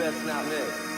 best not miss.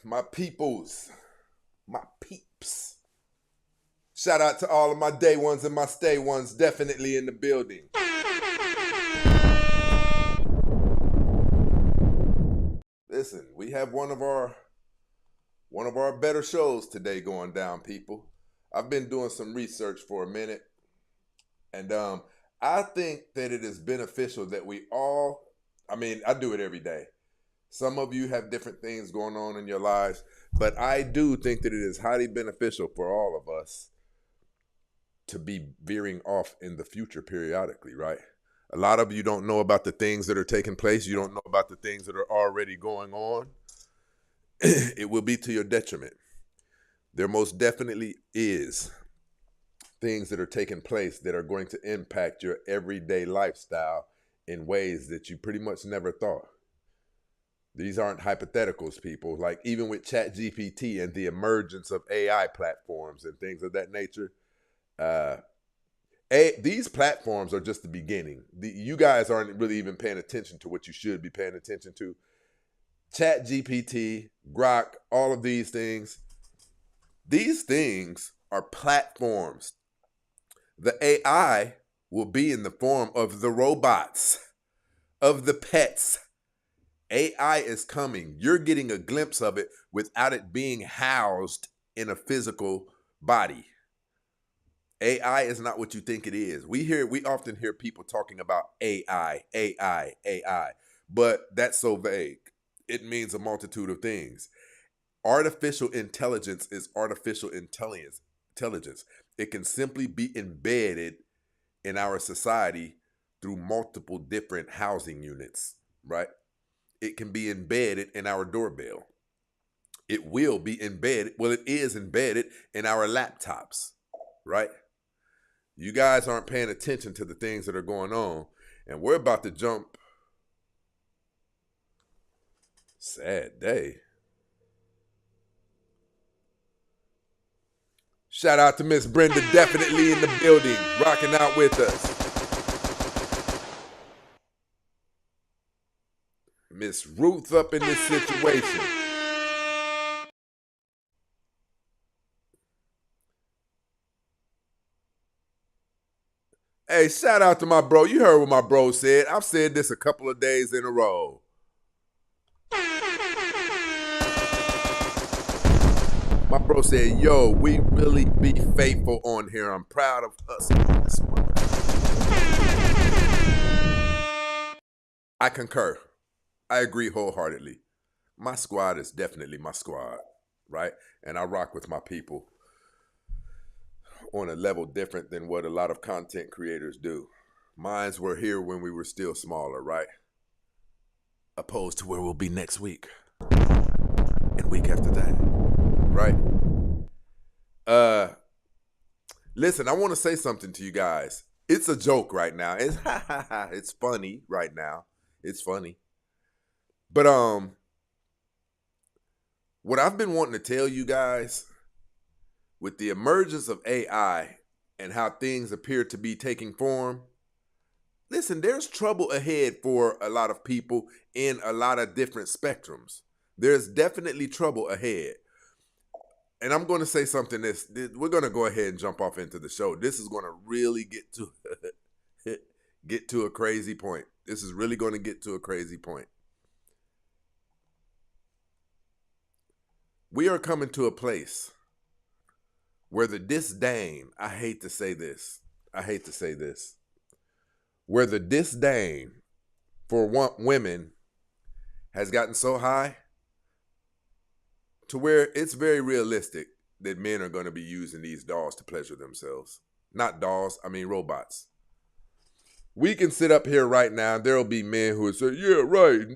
my peoples, my peeps. Shout out to all of my day ones and my stay ones, definitely in the building. Listen, we have one of our better shows today going down, people. I've been doing some research for a minute, and I think that it is beneficial that we all, I do it every day. Some of you have different things going on in your lives, but I do think that it is highly beneficial for all of us to be veering off in the future periodically, right? A lot of you don't know about the things that are taking place. You don't know about the things that are already going on. It will be to your detriment. There most definitely is things that are taking place that are going to impact your everyday lifestyle in ways that you pretty much never thought. These aren't hypotheticals, people. Like even with ChatGPT and the emergence of AI platforms and things of that nature, these platforms are just the beginning. You guys aren't really even paying attention to what you should be paying attention to. ChatGPT, Grok, all of these things are platforms. The AI will be in the form of the robots, of the pets. AI is coming. You're getting a glimpse of it without it being housed in a physical body. AI is not what you think it is. We often hear people talking about AI, but that's so vague. It means a multitude of things. Artificial intelligence is artificial intelligence. It can simply be embedded in our society through multiple different housing units, right? It can be embedded in our doorbell. It will be embedded. Well, it is embedded in our laptops, right? You guys aren't paying attention to the things that are going on, and we're about to jump. Sad day. Shout out to Miss Brenda, definitely in the building, rocking out with us. Miss Ruth up in this situation. Hey, shout out to my bro. You heard what my bro said. I've said this a couple of days in a row. My bro said, yo, we really be faithful on here. I'm proud of us. I concur. I agree wholeheartedly. My squad is definitely my squad, right? And I rock with my people on a level different than what a lot of content creators do. Mines were here when we were still smaller, right? Opposed to where we'll be next week and week after that, right? Listen, I want to say something to you guys. It's a joke right now. It's funny right now. It's funny. But what I've been wanting to tell you guys, with the emergence of AI and how things appear to be taking form, listen, there's trouble ahead for a lot of people in a lot of different spectrums. There's definitely trouble ahead. And I'm going to say something we're going to go ahead and jump off into the show. This is going to really get to a crazy point. This is really going to get to a crazy point. We are coming to a place where the disdain, I hate to say this, where the disdain for women has gotten so high to where it's very realistic that men are going to be using these dolls to pleasure themselves. Not dolls, I mean robots. We can sit up here right now, there will be men who will say, yeah, right,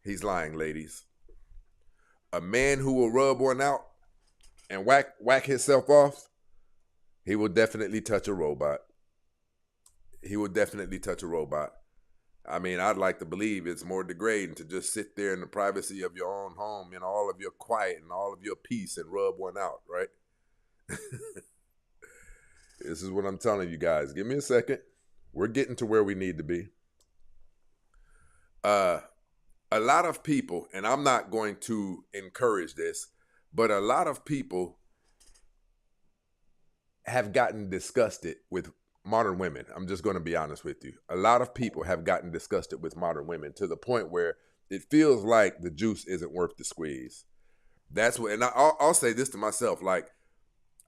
He's lying, ladies. A man who will rub one out and whack himself off, he will definitely touch a robot. I mean, I'd like to believe it's more degrading to just sit there in the privacy of your own home in all of your quiet and all of your peace and rub one out, right? This is what I'm telling you guys. Give me a second. We're getting to where we need to be. A lot of people, and I'm not going to encourage this, but a lot of people have gotten disgusted with modern women. I'm just going to be honest with you. A lot of people have gotten disgusted with modern women to the point where it feels like the juice isn't worth the squeeze. That's what, and I'll say this to myself, like,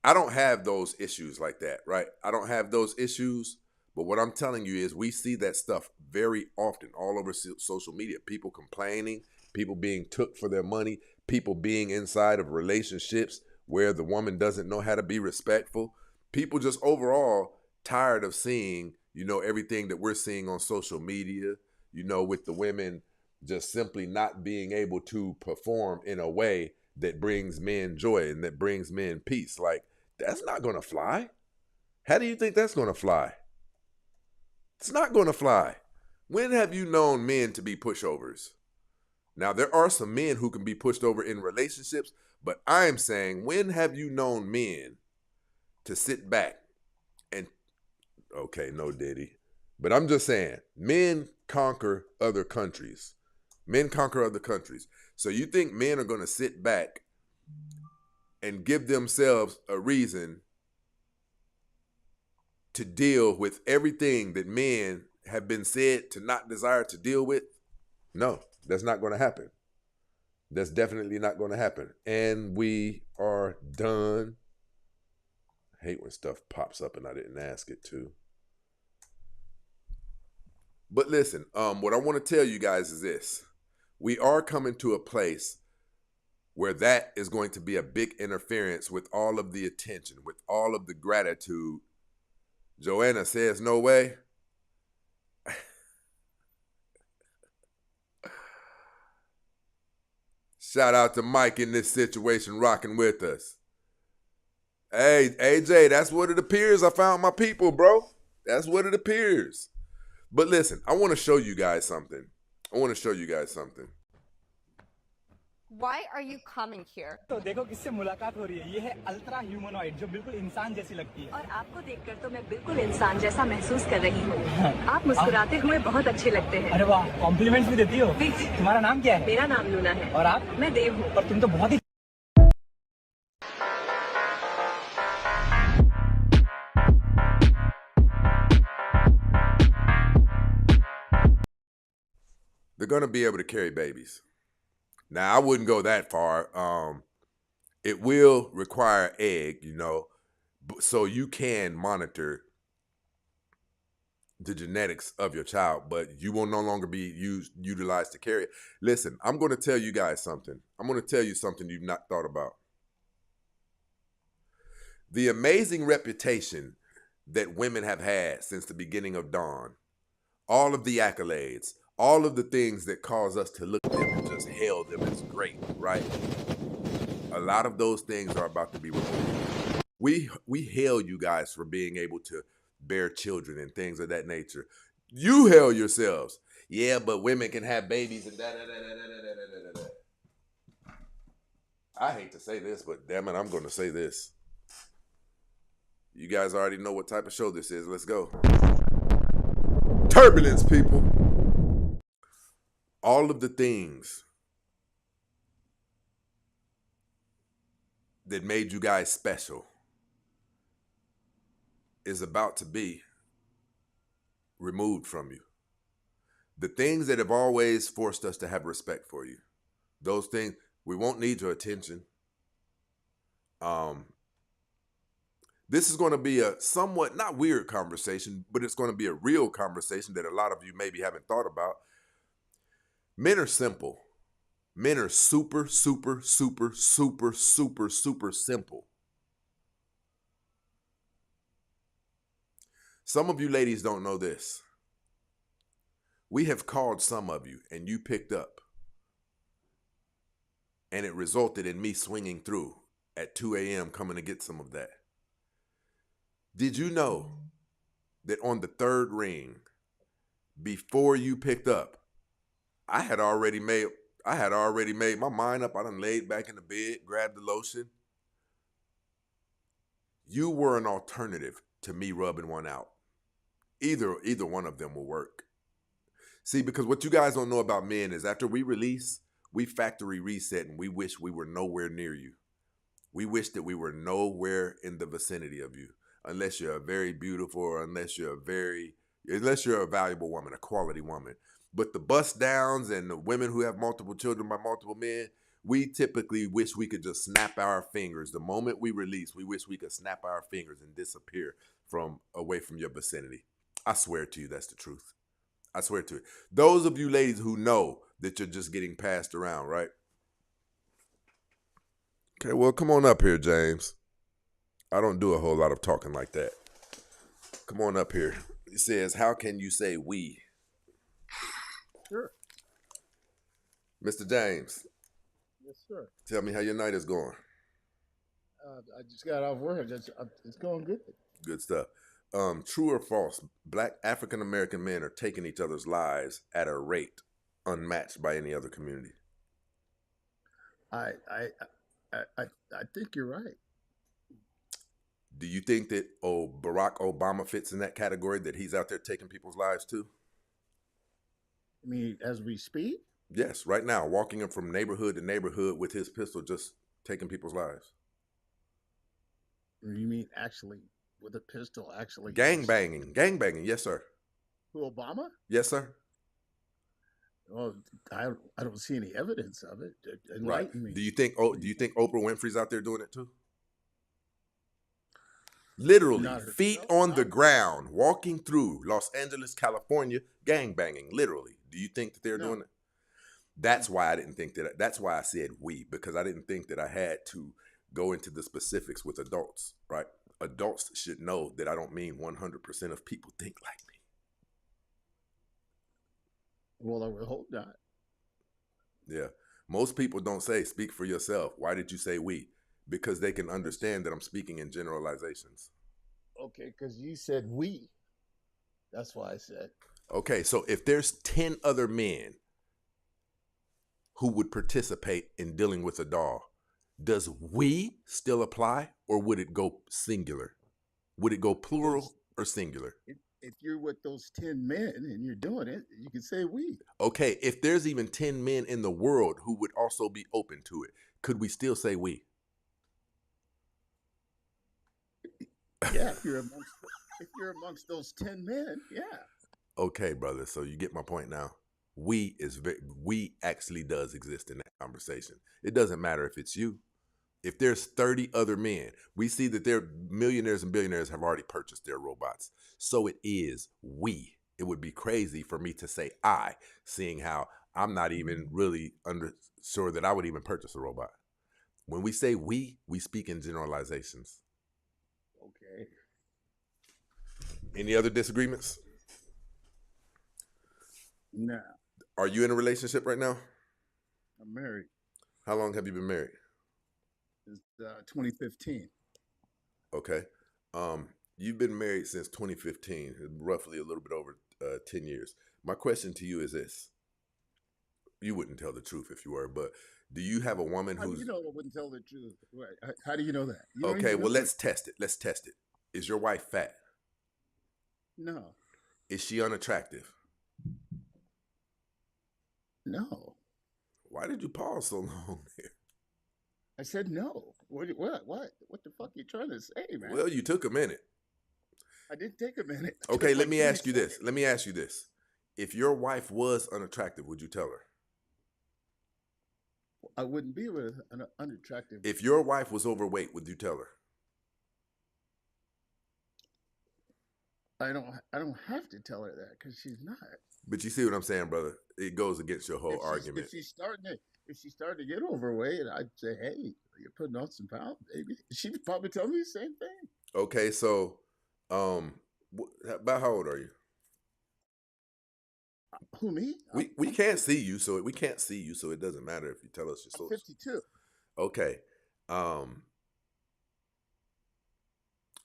I don't have those issues like that, right? I don't have those issues, but what I'm telling you is we see that stuff very often all over social media. People complaining, people being took for their money, people being inside of relationships where the woman doesn't know how to be respectful. People just overall tired of seeing, everything that we're seeing on social media, with the women just simply not being able to perform in a way that brings men joy and that brings men peace. Like, that's not going to fly. How do you think that's going to fly? It's not going to fly. When have you known men to be pushovers? Now, there are some men who can be pushed over in relationships, but I'm saying, when have you known men to sit back and, okay, no Diddy, but I'm just saying, men conquer other countries. Men conquer other countries. So you think men are going to sit back and give themselves a reason to deal with everything that men have been said to not desire to deal with? No, that's not going to happen. That's definitely not going to happen. And we are done. I hate when stuff pops up and I didn't ask it to. But listen, what I want to tell you guys is this. We are coming to a place where that is going to be a big interference with all of the attention, with all of the gratitude. Joanna says, no way. Shout out to Mike in this situation rocking with us. Hey, AJ, that's what it appears. I found my people, bro. That's what it appears. But listen, I want to show you guys something. Why are you coming here? तो देखो किससे मुलाकात हो रही है। ये है ultra humanoid जो बिल्कुल इंसान जैसी लगती है। और आपको देखकर तो मैं बिल्कुल इंसान जैसा महसूस कर रही हूँ। आप मुस्कुराते हुए बहुत अच्छे लगते हैं। अरे वाह, कॉम्प्लीमेंट्स भी देती हो। तुम्हारा नाम क्या है? मेरा नाम लूना है। और आप? मैं देव हूँ। पर तुम तो बहुत ही They're going to be able to carry babies. Now, I wouldn't go that far. It will require egg, so you can monitor the genetics of your child, but you will no longer be utilized to carry it. Listen, I'm going to tell you guys something. I'm going to tell you something you've not thought about. The amazing reputation that women have had since the beginning of dawn, all of the accolades, all of the things that cause us to look at them and just hail them as great, right? A lot of those things are about to be removed. We hail you guys for being able to bear children and things of that nature. You hail yourselves. Yeah, but women can have babies and da-da-da-da-da-da-da-da-da. I hate to say this, but damn it, I'm going to say this. You guys already know what type of show this is. Let's go. Turbulence, people. All of the things that made you guys special is about to be removed from you. The things that have always forced us to have respect for you, those things, we won't need your attention. This is going to be a somewhat, not weird conversation, but it's going to be a real conversation that a lot of you maybe haven't thought about. Men are simple. Men are super, super, super, super, super, super simple. Some of you ladies don't know this. We have called some of you and you picked up. And it resulted in me swinging through at 2 a.m. coming to get some of that. Did you know that on the third ring, before you picked up, I had already made my mind up. I done laid back in the bed, grabbed the lotion. You were an alternative to me rubbing one out. Either one of them will work. See, because what you guys don't know about men is after we release, we factory reset and we wish we were nowhere near you. We wish that we were nowhere in the vicinity of you, unless you're a very beautiful or unless you're a valuable woman, a quality woman. But the bust downs and the women who have multiple children by multiple men, we typically wish we could just snap our fingers. The moment we release, we wish we could snap our fingers and disappear from away from your vicinity. I swear to you, that's the truth. I swear to it. Those of you ladies who know that you're just getting passed around, right? Okay, well, come on up here, James. I don't do a whole lot of talking like that. Come on up here. It says, how can you say we? Sure. Mr. James, Yes, sir. tell me how your night is going. I just got off work. It's going good. Good stuff. True or false, black African American men are taking each other's lives at a rate unmatched by any other community. I think you're right. Do you think that Barack Obama fits in that category, that he's out there taking people's lives too? I mean, as we speak, Yes, right now, walking him from neighborhood to neighborhood with his pistol, just taking people's lives. you mean actually with a pistol, actually Gang banging, yes, sir. Who, Obama? Yes, sir. Well, I don't see any evidence of it. Right. Enlighten me. Do you think Oprah Winfrey's out there doing it too? Literally, Not herself, feet on the no. ground, walking through Los Angeles, California, gang banging. Literally. Do you think that they're No. doing it? That's why I didn't think that. That's why I said we, because I didn't think that I had to go into the specifics with adults, right? Adults should know that I don't mean 100% of people think like me. Well, I would hope not. Yeah. Most people don't say speak for yourself. Why did you say we? Because they can understand that I'm speaking in generalizations. Okay, because you said we. That's why I said. Okay, so if there's 10 other men who would participate in dealing with a doll, does we still apply, or would it go singular? Would it go plural or singular? If you're with those 10 men and you're doing it, you can say we. Okay, if there's even 10 men in the world who would also be open to it, could we still say we? Yeah, if you're amongst those 10 men, yeah. Okay, brother, so you get my point now. We actually does exist in that conversation. It doesn't matter if it's you. If there's 30 other men, we see that their millionaires and billionaires have already purchased their robots. So it is we. It would be crazy for me to say I, seeing how I'm not even really sure that I would even purchase a robot. When we say we speak in generalizations. Okay. Any other disagreements? Nah, Are you in a relationship right now? I'm married. How long have you been married? It's 2015. Okay. You've been married since 2015, roughly a little bit over 10 years. My question to you is this. You wouldn't tell the truth if you were, but do you have a woman How do who's... you know I wouldn't tell the truth? Right. How do you know that? You don't Okay, even well, know let's test it. Let's test it. Is your wife fat? No. Is she unattractive? No. Why did you pause so long there? I said no. What the fuck are you trying to say, man? Well, you took a minute. I didn't take a minute. I Okay, took let like me 20 ask you this. seconds. Let me ask you this. If your wife was unattractive, would you tell her? I wouldn't be with an unattractive. If your wife was overweight, would you tell her? I don't have to tell her that because she's not. But you see what I'm saying, brother? It goes against your whole argument. If she's starting to get overweight, I'd say, hey, you're putting on some pounds, baby. She'd probably tell me the same thing. Okay, so about how old are you? Who, me? We can't see you, so it doesn't matter if you tell us your I'm source. 52. Okay.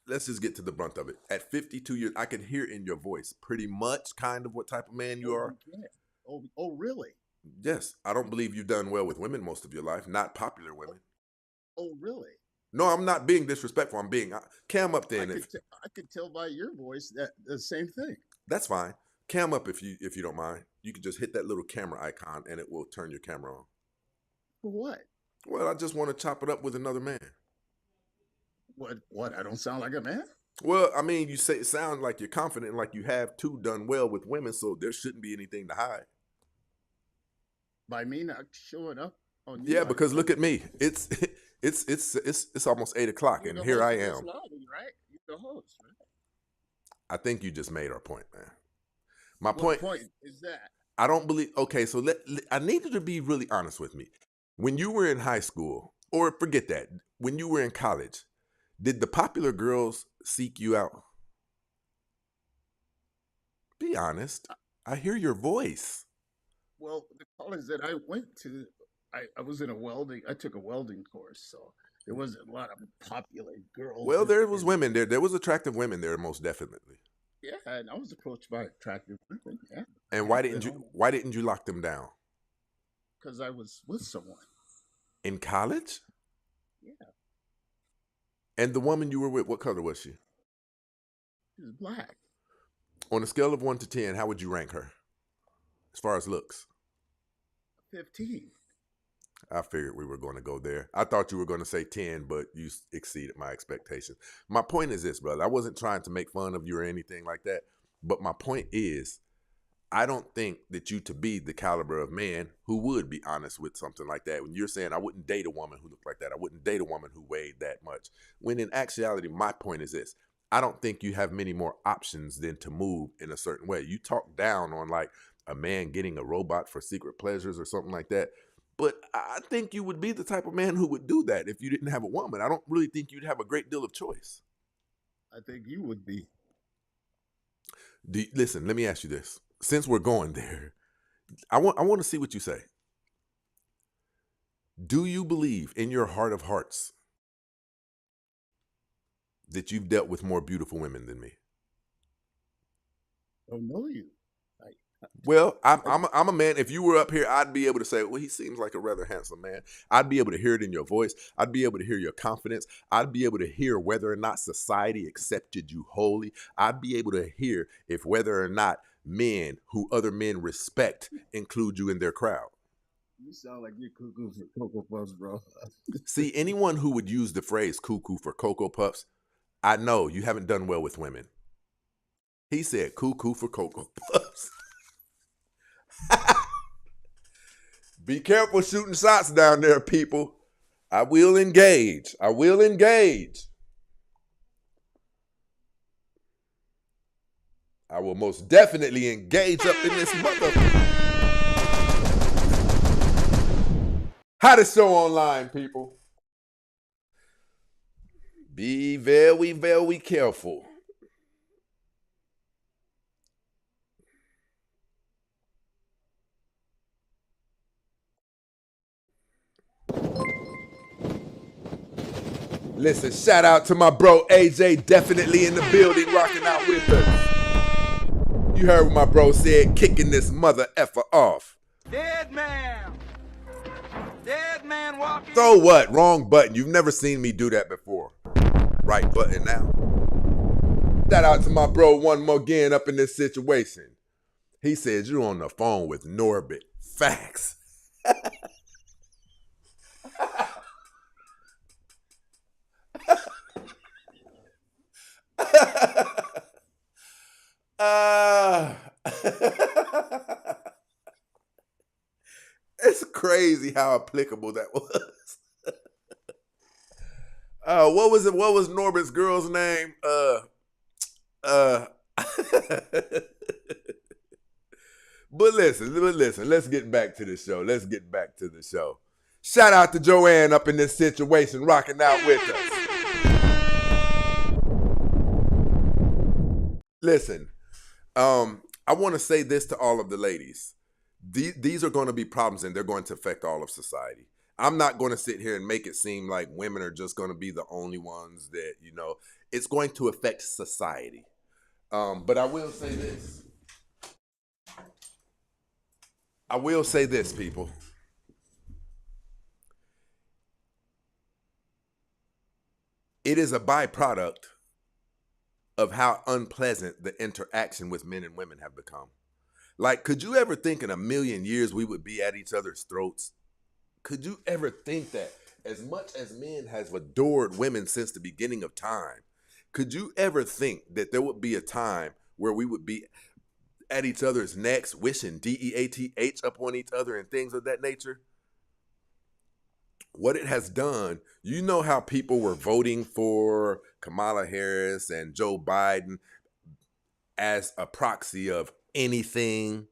Let's just get to the brunt of it. At 52 years, I can hear in your voice pretty much kind of what type of man you are. You can't. Oh, really? Yes. I don't believe you've done well with women most of your life, not popular women. Oh, really? No, I'm not being disrespectful. I'm being... Cam up there. I could tell by your voice that the same thing. That's fine. Cam up if you don't mind. You can just hit that little camera icon and it will turn your camera on. For what? Well, I just want to chop it up with another man. What? I don't sound like a man? Well, I mean, you say it sounds like you're confident, like you have too done well with women, so there shouldn't be anything to hide. By me not showing up on Yeah, because look at me. It's almost 8:00, and here I am. Lobby, right? You're the host, right? I think you just made our point, man. What point is that? I don't believe. Okay, so I need you to be really honest with me. When you were in high school, or forget that, when you were in college, did the popular girls seek you out? Be honest. I hear your voice. Well, the college that I went to, I was in I took a welding course, so there wasn't a lot of popular girls. Well, there was women there. There was attractive women there, most definitely. Yeah, and I was approached by attractive women. Yeah. And why didn't you lock them down? Because I was with someone. In college? Yeah. And the woman you were with, what color was she? She was black. On a scale of 1 to 10, how would you rank her? As far as looks? 15. I figured we were going to go there. I thought you were going to say 10, but you exceeded my expectations. My point is this, brother. I wasn't trying to make fun of you or anything like that. But my point is, I don't think that you to be the caliber of man who would be honest with something like that. When you're saying I wouldn't date a woman who looked like that, I wouldn't date a woman who weighed that much. When in actuality, my point is this. I don't think you have many more options than to move in a certain way. You talk down on like a man getting a robot for secret pleasures or something like that. But I think you would be the type of man who would do that if you didn't have a woman. I don't really think you'd have a great deal of choice. I think you would be. Listen, let me ask you this. Since we're going there, I want to see what you say. Do you believe in your heart of hearts that you've dealt with more beautiful women than me? I don't know you. Well, I'm a man. If you were up here, I'd be able to say, well, he seems like a rather handsome man. I'd be able to hear it in your voice. I'd be able to hear your confidence. I'd be able to hear whether or not society accepted you wholly. I'd be able to hear if whether or not men who other men respect include you in their crowd. You sound like you're cuckoo for Cocoa Puffs, bro. See, anyone who would use the phrase cuckoo for Cocoa Puffs, I know you haven't done well with women. He said cuckoo for Cocoa Puffs. Be careful shooting shots down there, people. I will engage. I will engage. I will most definitely engage up in this mother. Hottest show online, people. Be very, very careful. Listen, shout out to my bro AJ, definitely in the building, rocking out with us. You heard what my bro said, kicking this mother effer off. Dead man walking. So what? Wrong button. You've never seen me do that before. Right button now. Shout out to my bro one more again up in this situation. He says you're on the phone with Norbit. Facts. It's crazy how applicable that was. What was it? What was Norbit's girl's name? But listen, let's get back to the show. Shout out to Joanne up in this situation, rocking out with us. Listen, I want to say this to all of the ladies. These are going to be problems and they're going to affect all of society. I'm not going to sit here and make it seem like women are just going to be the only ones that, it's going to affect society. But I will say this. People. It is a byproduct of how unpleasant the interaction with men and women have become. Like, could you ever think in a million years we would be at each other's throats? Could you ever think that? As much as men have adored women since the beginning of time, could you ever think that there would be a time where we would be at each other's necks, wishing DEATH upon each other and things of that nature? What it has done, you know how people were voting for Kamala Harris and Joe Biden as a proxy of anything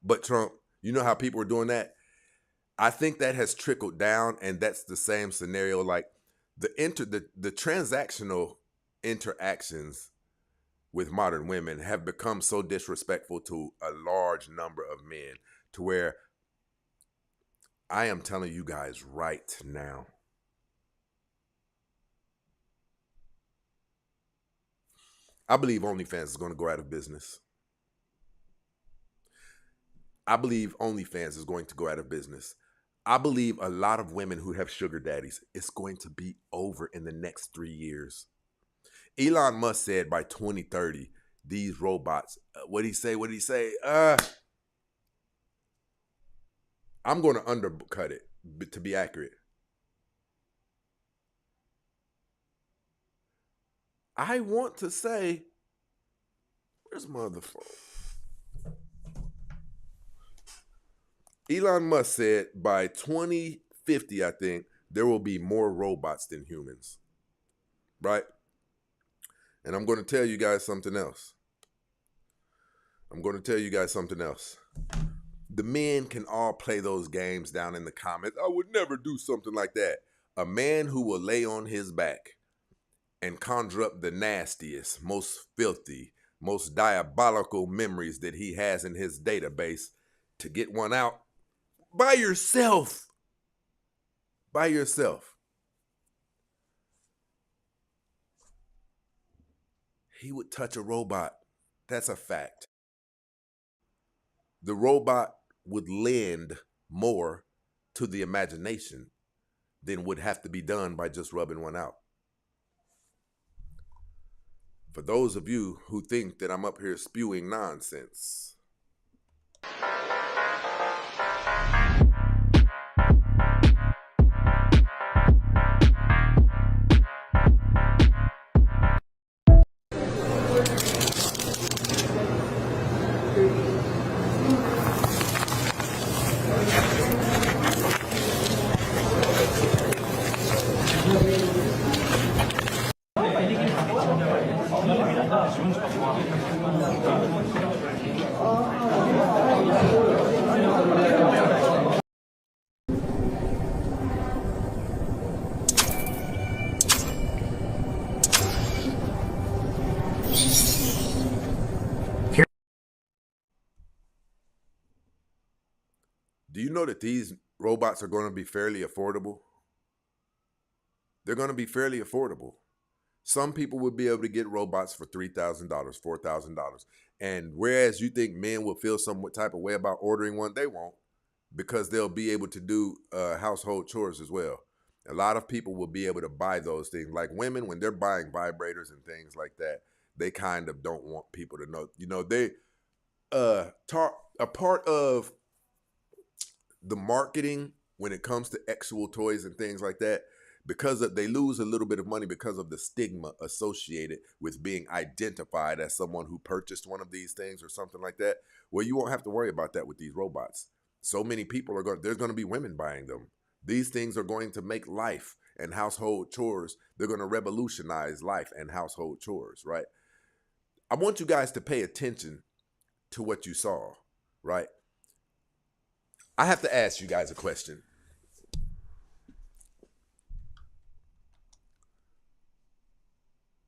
but Trump. You know how people were doing that? I think that has trickled down, and that's the same scenario. Like the transactional interactions with modern women have become so disrespectful to a large number of men, to where I am telling you guys right now, I believe OnlyFans is going to go out of business. I believe OnlyFans is going to go out of business. I believe a lot of women who have sugar daddies, it's going to be over in the next 3 years. Elon Musk said by 2030, these robots, what did he say? I'm going to undercut it, to be accurate. I want to say, where's my other phone? Elon Musk said by 2050, I think, there will be more robots than humans. Right? And I'm going to tell you guys something else. The men can all play those games down in the comments. I would never do something like that. A man who will lay on his back and conjure up the nastiest, most filthy, most diabolical memories that he has in his database to get one out by yourself. He would touch a robot. That's a fact. The robot would lend more to the imagination than would have to be done by just rubbing one out. For those of you who think that I'm up here spewing nonsense, do you know that these robots are going to be fairly affordable? They're going to be fairly affordable. Some people would be able to get robots for $3,000, $4,000. And whereas you think men will feel some type of way about ordering one, they won't, because they'll be able to do household chores as well. A lot of people will be able to buy those things. Like women, when they're buying vibrators and things like that, they kind of don't want people to know. You know, they a part of the marketing when it comes to actual toys and things like that, because they lose a little bit of money because of the stigma associated with being identified as someone who purchased one of these things or something like that. Well, you won't have to worry about that with these robots. So many people there's going to be women buying them. These things are going to make life and household chores. They're going to revolutionize life and household chores, right? I want you guys to pay attention to what you saw, right? I have to ask you guys a question.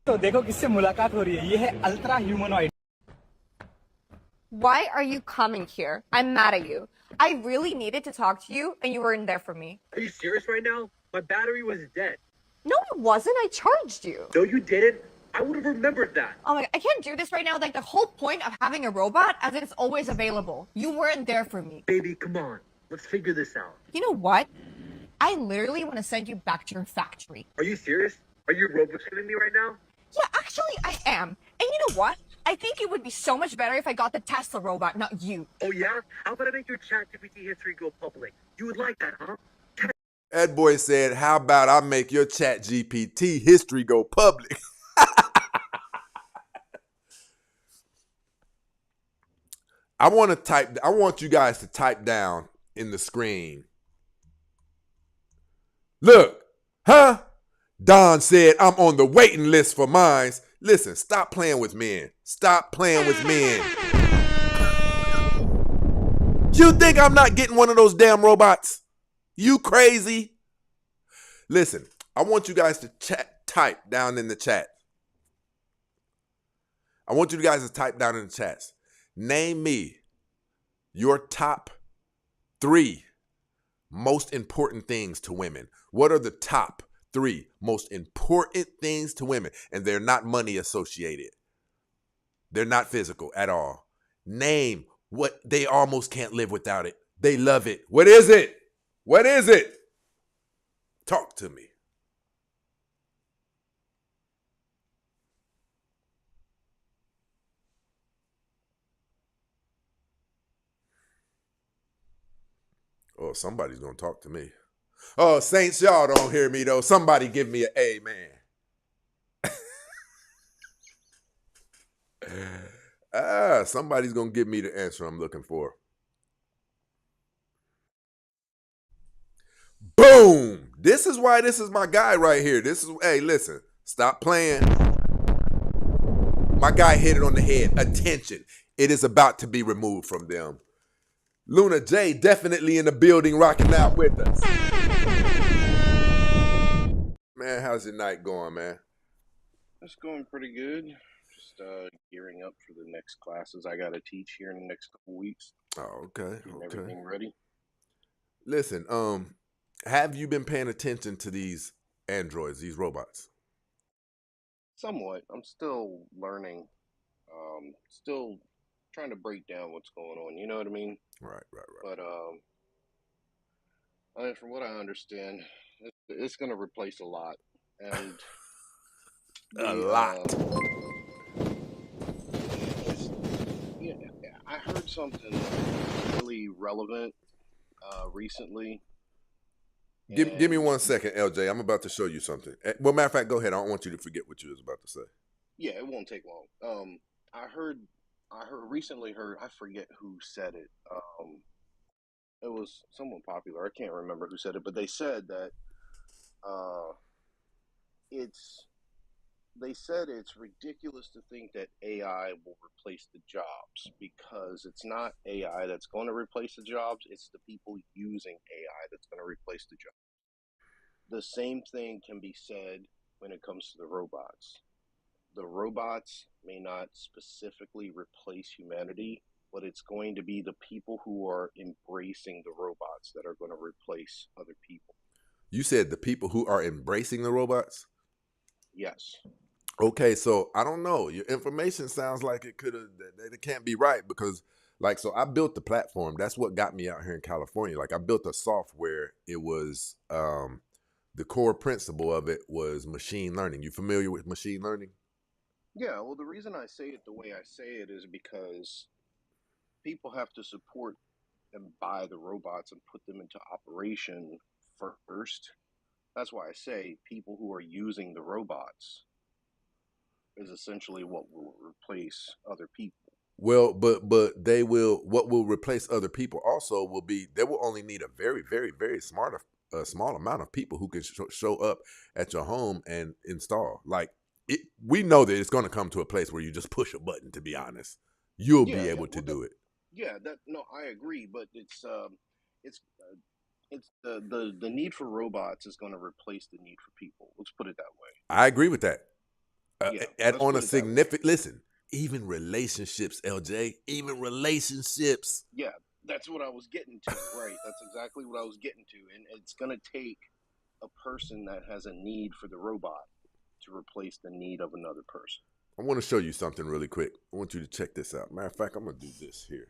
तो देखो किससे मुलाकात हो रही है ये है ultra humanoid Why are you coming here? I'm mad at you. I really needed to talk to you, and you weren't there for me. Are you serious right now? My battery was dead. No, it wasn't. I charged you. No, you didn't. I would have remembered that. Oh my God, I can't do this right now. Like, the whole point of having a robot is that it's always available. You weren't there for me. Baby, come on. Let's figure this out. You know what? I literally want to send you back to your factory. Are you serious? Are you robot shooting me right now? Yeah, actually, I am. And you know what? I think it would be so much better if I got the Tesla robot, not you. Oh yeah? How about I make your ChatGPT history go public? You would like that, huh? That boy said, how about I make your chat GPT history go public? I want you guys to type down in the screen. Look, huh? Don said I'm on the waiting list for mines. Listen, stop playing with men. Stop playing with men. You think I'm not getting one of those damn robots? You crazy? Listen, I want you guys to type down in the chat. I want you guys to type down in the chats. Name me your top 3 most important things to women. What are the top 3 most important things to women? And they're not money associated. They're not physical at all. Name what they almost can't live without it. They love it. What is it? What is it? Talk to me. Oh, somebody's going to talk to me. Oh, Saints, y'all don't hear me, though. Somebody give me an amen. Somebody's going to give me the answer I'm looking for. Boom! This is why this is my guy right here. Hey, listen. Stop playing. My guy hit it on the head. Attention. It is about to be removed from them. Luna J definitely in the building rocking out with us. Man, how's your night going, man? It's going pretty good. Just gearing up for the next classes I got to teach here in the next couple weeks. Oh, okay. Getting everything ready. Listen, have you been paying attention to these androids, these robots? Somewhat. I'm still learning. Still trying to break down what's going on. You know what I mean? Right. But from what I understand, it's going to replace a lot, and a lot. I heard something really relevant recently. Give me 1 second, LJ. I'm about to show you something. Well, matter of fact, go ahead. I don't want you to forget what you was about to say. Yeah, it won't take long. I recently heard, I forget who said it. It was someone popular. I can't remember who said it, but they said that it's ridiculous to think that AI will replace the jobs, because it's not AI that's going to replace the jobs. It's the people using AI that's going to replace the jobs. The same thing can be said when it comes to the robots. The robots may not specifically replace humanity, but it's going to be the people who are embracing the robots that are going to replace other people. You said the people who are embracing the robots? Yes. Okay, so I don't know. Your information sounds like it can't be right, because so I built the platform. That's what got me out here in California. Like, I built a software. It was the core principle of it was machine learning. You familiar with machine learning? Yeah, well, the reason I say it the way I say it is because people have to support and buy the robots and put them into operation first. That's why I say people who are using the robots is essentially what will replace other people. Well, but what will replace other people also will be, they will only need a very, very, very small amount of people who can show up at your home and install. Like, we know that it's going to come to a place where you just push a button, to be honest. You'll be able to do it. Yeah, I agree, but it's the need for robots is going to replace the need for people. Let's put it that way. I agree with that. On a significant, listen, even relationships, LJ, even relationships. Yeah, that's what I was getting to. Right, that's exactly what I was getting to, and it's going to take a person that has a need for the robot to replace the need of another person. I want to show you something really quick. I want you to check this out. Matter of fact, I'm going to do this here.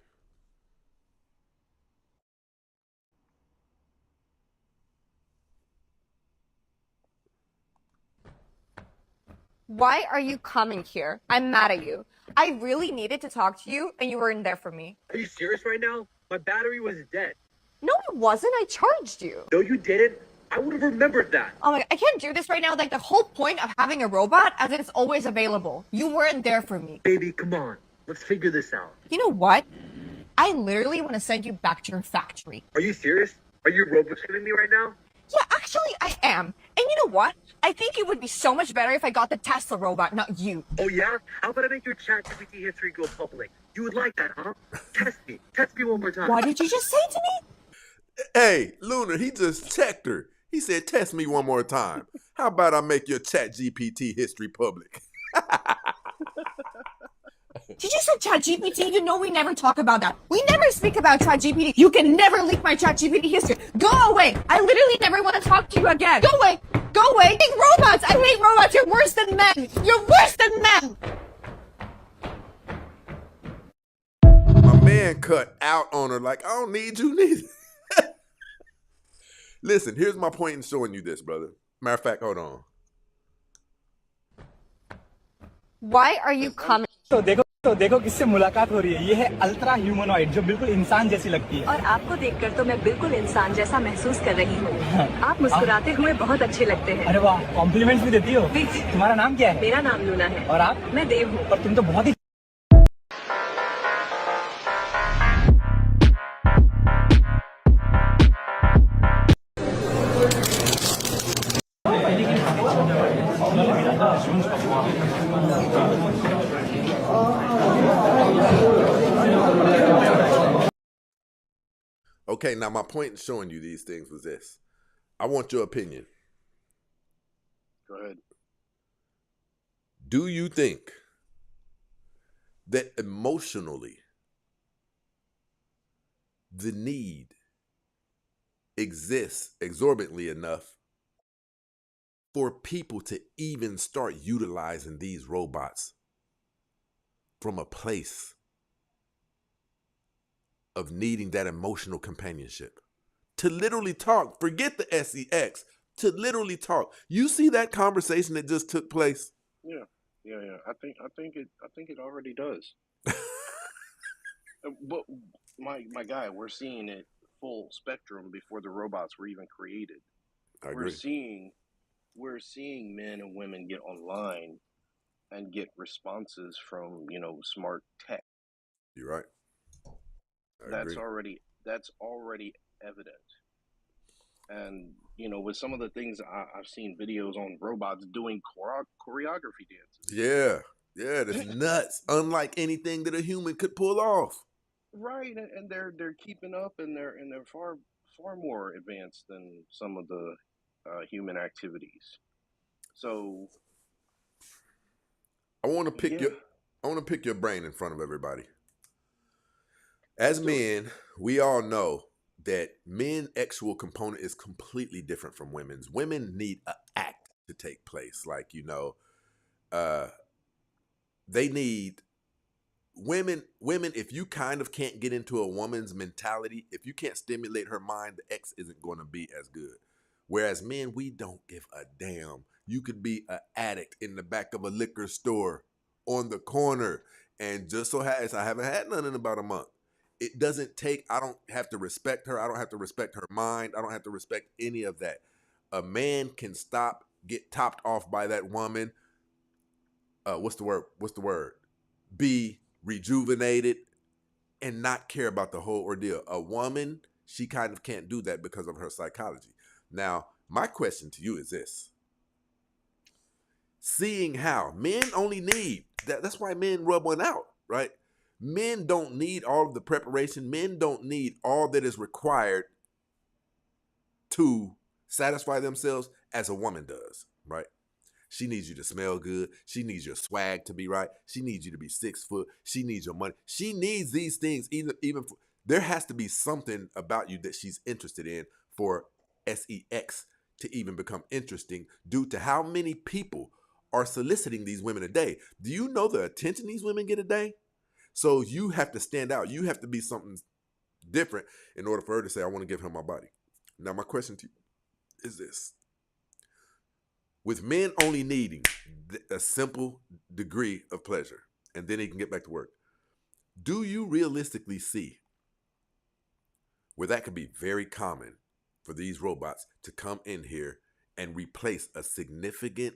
Why are you coming here? I'm mad at you. I really needed to talk to you, and you weren't there for me. Are you serious right now? My battery was dead. No, it wasn't. I charged you. No, you didn't. I would have remembered that. Oh my god, I can't do this right now. Like, the whole point of having a robot is that it's always available. You weren't there for me. Baby, come on. Let's figure this out. You know what? I literally want to send you back to your factory. Are you serious? Are you robot shaming me right now? Yeah, actually, I am. And you know what? I think it would be so much better if I got the Tesla robot, not you. Oh yeah? How about I make your ChatGPT history go public? You would like that, huh? Test me. Test me one more time. What did you just say to me? Hey, Lunar, he just checked her. He said, test me one more time. How about I make your ChatGPT history public? Did you say ChatGPT? You know we never talk about that. We never speak about ChatGPT. You can never leak my ChatGPT history. Go away. I literally never want to talk to you again. Go away. Go away. I hate robots. I hate robots. You're worse than men. You're worse than men. My man cut out on her like, I don't need you neither. Listen, here's my point in showing you this, brother. Matter of fact, hold on. Why are you coming? तो देखो किससे मुलाकात हो रही है। ये है ultra humanoid जो बिल्कुल इंसान जैसी लगती है। और आपको देखकर तो मैं बिल्कुल इंसान जैसा महसूस कर रही हूँ। आप मुस्कुराते हुए बहुत अच्छे लगते हैं। अरे वाह, कॉम्प्लीमेंट्स भी देती हो। तुम्हारा नाम क्या है? मेरा नाम लूना है। और आप? मैं देव हूँ। और तुम तो बहुत ही Okay, now my point in showing you these things was this. I want your opinion. Go ahead. Do you think that emotionally the need exists exorbitantly enough for people to even start utilizing these robots from a place of needing that emotional companionship? To literally talk, forget the SEX, to literally talk. You see that conversation that just took place? Yeah. I think it already does. But my guy, we're seeing it full spectrum before the robots were even created. I agree. We're seeing men and women get online and get responses from, smart tech. You're right. That's already evident. And with some of the things I've seen videos on robots doing choreography dances. Yeah, that's nuts. Unlike anything that a human could pull off. Right, and they're keeping up, and they're far more advanced than some of the human activities. So I want to pick your brain in front of everybody. As men, we all know that men's sexual component is completely different from women's. Women need an act to take place. Like, they need women, if you kind of can't get into a woman's mentality, if you can't stimulate her mind, the X isn't going to be as good. Whereas men, we don't give a damn. You could be an addict in the back of a liquor store on the corner, and just so happens I haven't had none in about a month. It doesn't take, I don't have to respect her. I don't have to respect her mind. I don't have to respect any of that. A man can get topped off by that woman. What's the word? Be rejuvenated and not care about the whole ordeal. A woman, she kind of can't do that because of her psychology. Now, my question to you is this. Seeing how men only need, that's why men rub one out, right? Men don't need all of the preparation. Men don't need all that is required to satisfy themselves as a woman does, right? She needs you to smell good. She needs your swag to be right. She needs you to be 6 foot. She needs your money. She needs these things. There has to be something about you that she's interested in for SEX to even become interesting, due to how many people are soliciting these women a day. Do you know the attention these women get a day? So you have to stand out. You have to be something different in order for her to say, I want to give her my body. Now, my question to you is this. with men only needing a simple degree of pleasure, and then he can get back to work. Do you realistically see where that could be very common for these robots to come in here and replace a significant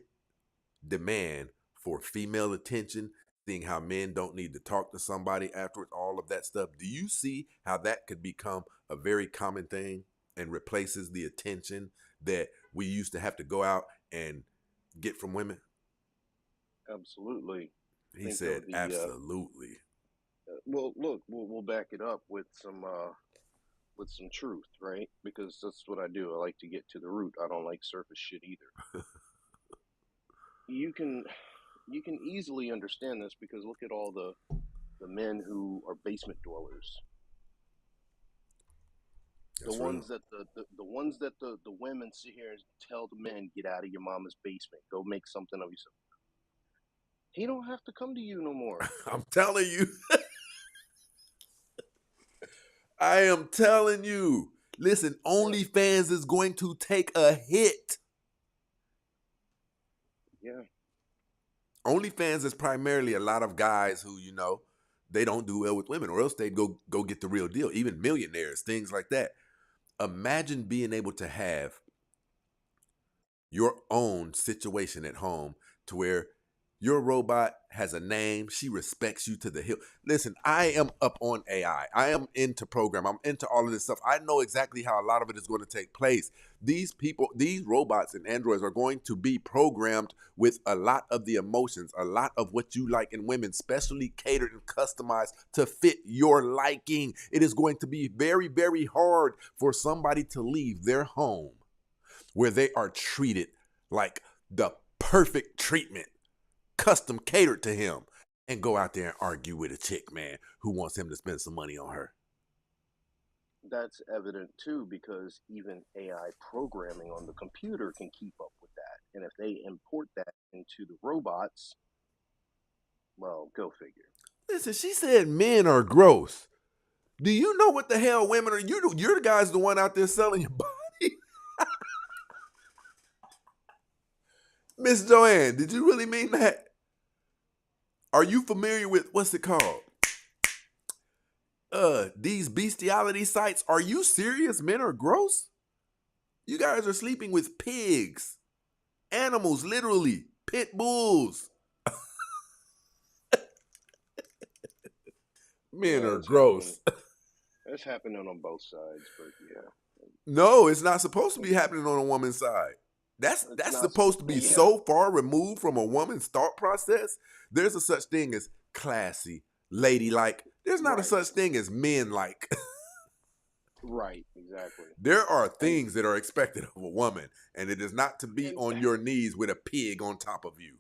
demand for female attention, seeing how men don't need to talk to somebody afterwards, all of that stuff? Do you see how that could become a very common thing and replaces the attention that we used to have to go out and get from women? Absolutely. He said, absolutely. Well, look, we'll back it up with some truth, right? Because that's what I do. I like to get to the root. I don't like surface shit either. You can easily understand this because look at all the men who are basement dwellers. That's the real. ones that the ones that the women sit here and tell the men, get out of your mama's basement, go make something of yourself. He don't have to come to you no more. I'm telling you. I am telling you. Listen, OnlyFans is going to take a hit. Yeah. OnlyFans is primarily a lot of guys who, you know, they don't do well with women, or else they'd go get the real deal. Even millionaires, things like that. Imagine being able to have your own situation at home to where your robot has a name. She respects you to the hill. Listen, I am up on AI. I am into program. I'm into all of this stuff. I know exactly how a lot of it is going to take place. These people, these robots and androids are going to be programmed with a lot of the emotions, a lot of what you like in women, specially catered and customized to fit your liking. It is going to be very, very hard for somebody to leave their home where they are treated like the perfect treatment, custom catered to him, and go out there and argue with a chick, man, who wants him to spend some money on her. That's evident too, because even AI programming on the computer can keep up with that. And if they import that into the robots, well, go figure. Listen, she said men are gross. Do you know what the hell women are? You're the guys the one out there selling your body. Miss Joanne, did you really mean that? Are you familiar with, what's it called? These bestiality sites. Are you serious? Men are gross? You guys are sleeping with pigs, animals, literally, pit bulls. Men are gross. It's happening on both sides, but yeah. No, it's not supposed to be happening on a woman's side. That's supposed to be so far removed from a woman's thought process. There's a such thing as classy, ladylike. There's not a such thing as men like. Right, exactly. There are things that are expected of a woman, and it is not to be on your knees with a pig on top of you.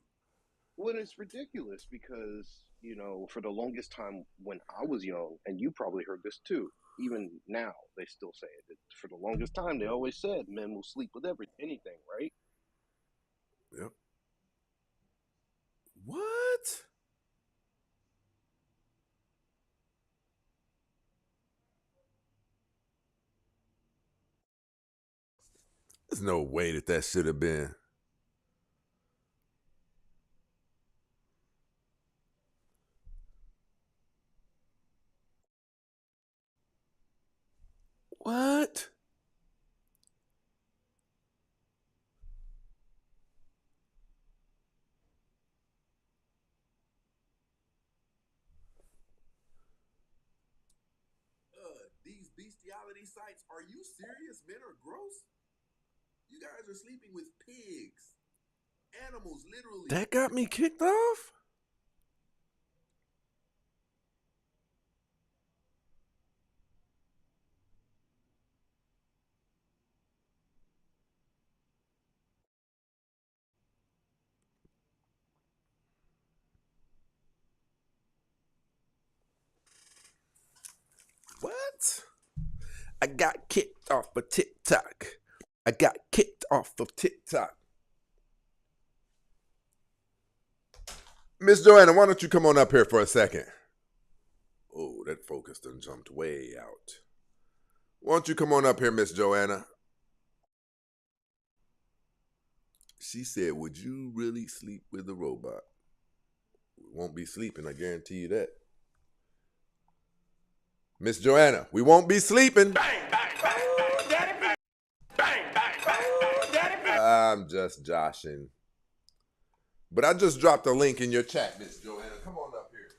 Well, it's ridiculous because, you know, for the longest time when I was young, and you probably heard this too, even now they still say it. For the longest time, they always said men will sleep with anything, right? Yep. What? There's no way that should have been. What? These bestiality sites, are you serious? Men are gross? You guys are sleeping with pigs, animals, literally. That got me kicked off? What? I got kicked off of TikTok. I got kicked off of TikTok. Miss Joanna, why don't you come on up here for a second? Oh, that focus done jumped way out. Why don't you come on up here, Miss Joanna? She said, would you really sleep with a robot? We won't be sleeping, I guarantee you that. Miss Joanna, we won't be sleeping. I'm just joshing. But I just dropped a link in your chat, Miss Joanna. Come on up here.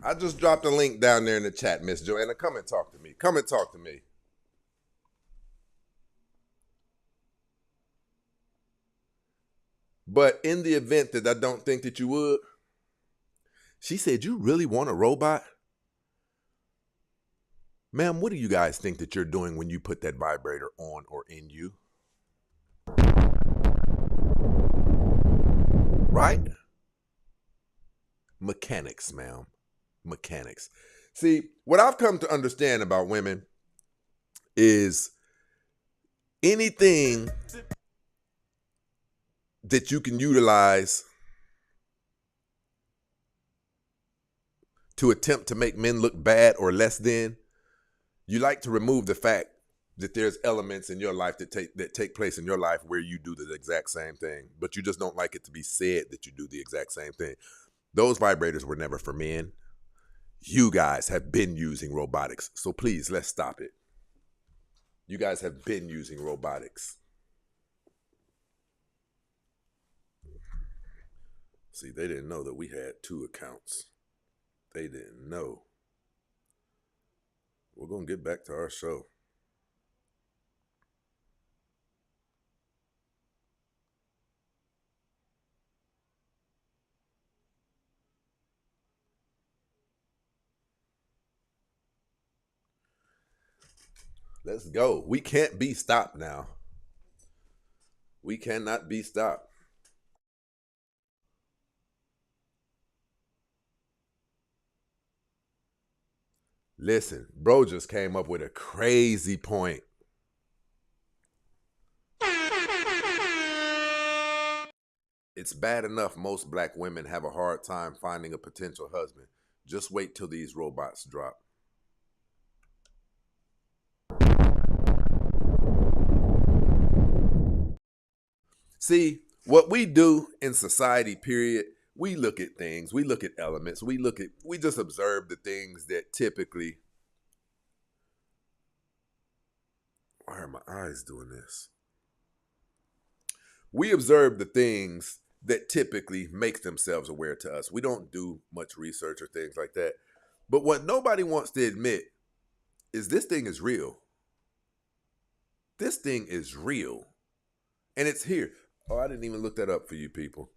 I just dropped a link down there in the chat, Miss Joanna. Come and talk to me. Come and talk to me. But in the event that I don't think that you would, she said, you really want a robot? Ma'am, what do you guys think that you're doing when you put that vibrator on or in you? Right? Mechanics, ma'am. Mechanics. See, what I've come to understand about women is anything that you can utilize to attempt to make men look bad or less than, you like to remove the fact that there's elements in your life that take place in your life where you do the exact same thing, but you just don't like it to be said that you do the exact same thing. Those vibrators were never for men. You guys have been using robotics, so please, let's stop it. You guys have been using robotics. See, they didn't know that we had 2 accounts. They didn't know. We're going to get back to our show. Let's go. We can't be stopped now. We cannot be stopped. Listen, bro just came up with a crazy point. It's bad enough most black women have a hard time finding a potential husband. Just wait till these robots drop. See, what we do in society, period, we look at things, we look at elements, we just observe the things that typically. Why are my eyes doing this? We observe the things that typically make themselves aware to us. We don't do much research or things like that. But what nobody wants to admit is this thing is real. This thing is real. And it's here. Oh, I didn't even look that up for you people.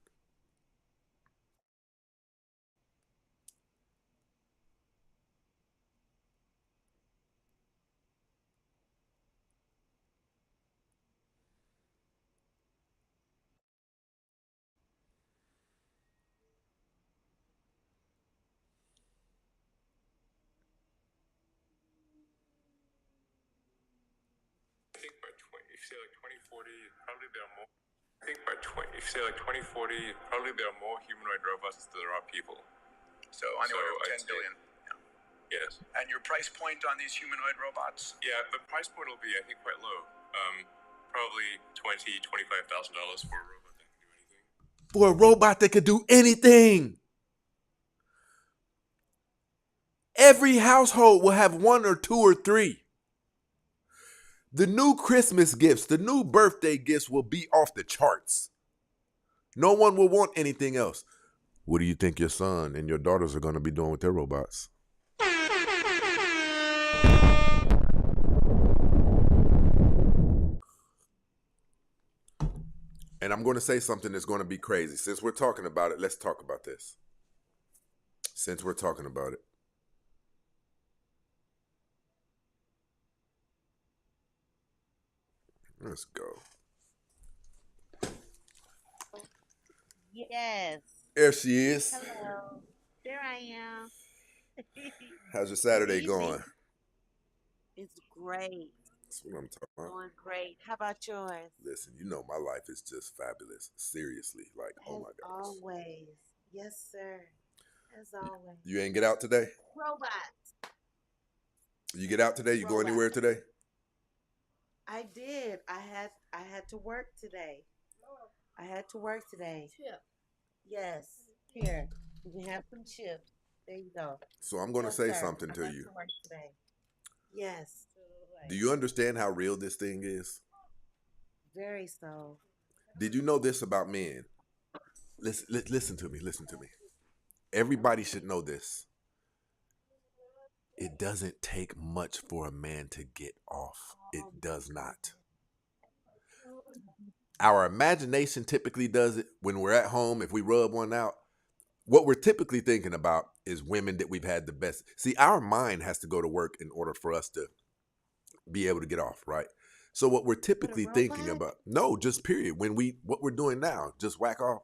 I think by 20, if you say like 2040, probably there are more humanoid robots than there are people. So anywhere from 10 billion. Yes. And your price point on these humanoid robots? Yeah, the price point will be, I think, quite low. Probably $25,000 for a robot that can do anything. For a robot that could do anything. Every household will have 1 or 2 or 3. The new Christmas gifts, the new birthday gifts will be off the charts. No one will want anything else. What do you think your son and your daughters are going to be doing with their robots? And I'm going to say something that's going to be crazy. Since we're talking about it, let's talk about this. Since we're talking about it. Let's go. Yes. There she is. Hello. There I am. How's your Saturday Evening. going? It's great. That's what I'm talking about. Doing great. How about yours? Listen, you know my life is just fabulous. Seriously, like, oh As my gosh. always. Yes, sir. As always. You ain't get out today? Robots. You get out today? You go Robots. anywhere today? I did. I had to work today. I had to work today. Yes. Here. You can have some chips. There you go. So I'm going to Yes, say sir. something I to went you. to work today. Yes. Do you understand how real this thing is? Very so. Did you know this about men? Listen to me. Listen to me. Everybody should know this. It doesn't take much for a man to get off. It does not. Our imagination typically does it when we're at home. If we rub one out, what we're typically thinking about is women that we've had the best. See, our mind has to go to work in order for us to be able to get off, right? So what we're typically thinking about, no, just period. What we're doing now, just whack off.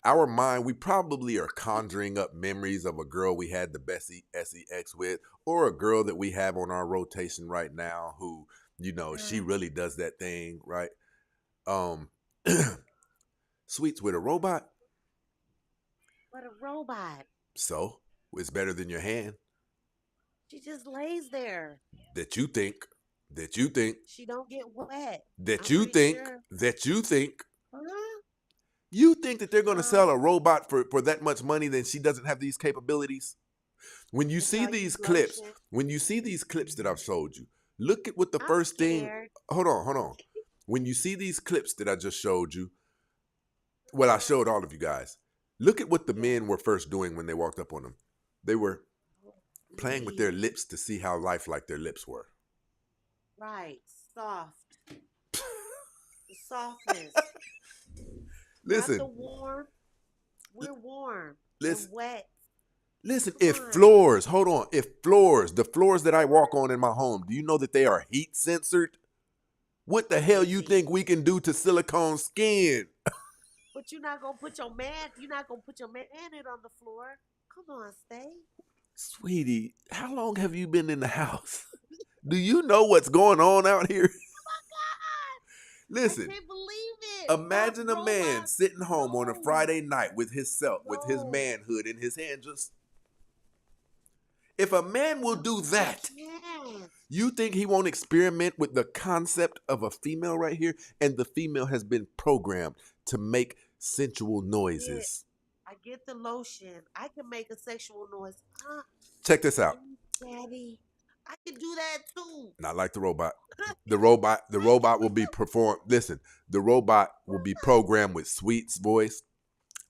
Our mind, we probably are conjuring up memories of a girl we had the best sex with, or a girl that we have on our rotation right now who, she really does that thing, right? Sweets with a robot. But a robot. So it's better than your hand. She just lays there. That you think. She don't get wet. That I'm you pretty think. sure. That you think. Huh? You think that they're going to sell a robot for that much money, then she doesn't have these capabilities? When you see these clips, that I've showed you, look at what the first thing. Hold on. When you see these clips that I just showed you, well, I showed all of you guys. Look at what the men were first doing when they walked up on them. They were playing with their lips to see how lifelike their lips were. Right. Soft. The softness. Listen. Not the warm. We're warm. Listen. And wet. Listen, the floors that I walk on in my home, do you know that they are heat censored? What the hell you think we can do to silicone skin? But you're not gonna put your man on the floor. Come on, stay. Sweetie, how long have you been in the house? Do you know what's going on out here? Oh my God! Listen, I can't believe it. imagine a man sitting home on a Friday night with his manhood in his hand. If a man will do that, you think he won't experiment with the concept of a female right here? And the female has been programmed to make sensual noises. I get the lotion. I can make a sexual noise. Check this out. Daddy, I can do that too. Not like the robot. The robot will be performed. Listen, the robot will be programmed with Sweet's voice,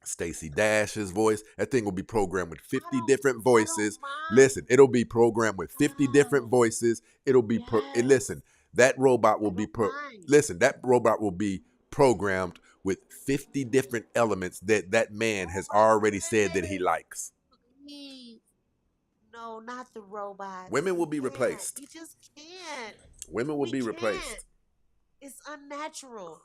Stacey Dash's voice. That thing will be programmed with 50 different voices. Listen, it'll be programmed with 50 different voices. It'll be that robot will be that robot will be programmed with 50 different elements that man has already said that he likes. Please. No, not the robot. Women will be replaced. You just can't. Women will be replaced. It's unnatural.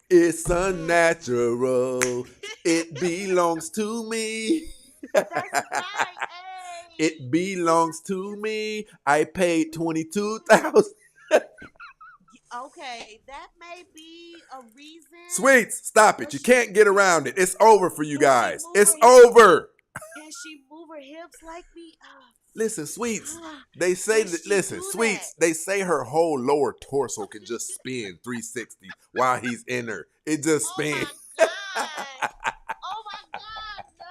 It's unnatural. It belongs to me. That's right. Hey. It belongs to me. I paid $22,000. Okay, that may be a reason. Sweets, stop it. You can't get around it. It's over for you guys. It's over. Can she move her hips like me? Listen, Sweets, they say that, listen, Sweets, they say her whole lower torso can just spin 360 while he's in her. It just spins. Oh my God, no,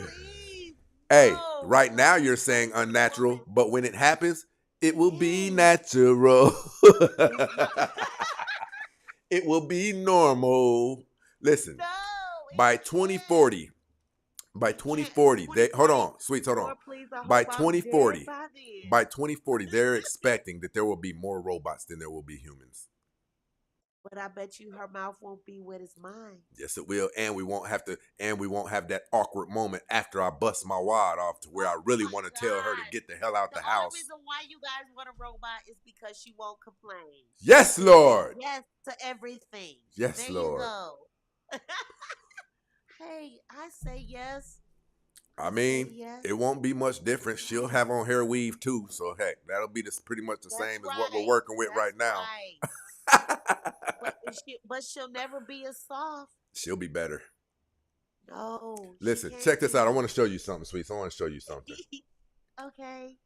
please. Hey, right now you're saying unnatural, but when it happens, it will be natural. It will be normal. Listen, by 2040, hold on, Sweets, hold on. By 2040, they're expecting that there will be more robots than there will be humans. But I bet you her mouth won't be wet as mine. Yes, it will, and we won't have that awkward moment after I bust my wad off to where I really want to tell her to get the hell out the house. The reason why you guys want a robot is because she won't complain. Yes, Lord. Yes to everything. Yes, there Lord. You go. Hey, I say yes. I mean, yes. it won't be much different. She'll have on hair weave too, so heck, that'll be pretty much the That's same as right. what we're working with That's right now. Right. But she'll never be as soft. She'll be better. No. Listen, check this out. I want to show you something, Sweets. I want to show you something. Okay.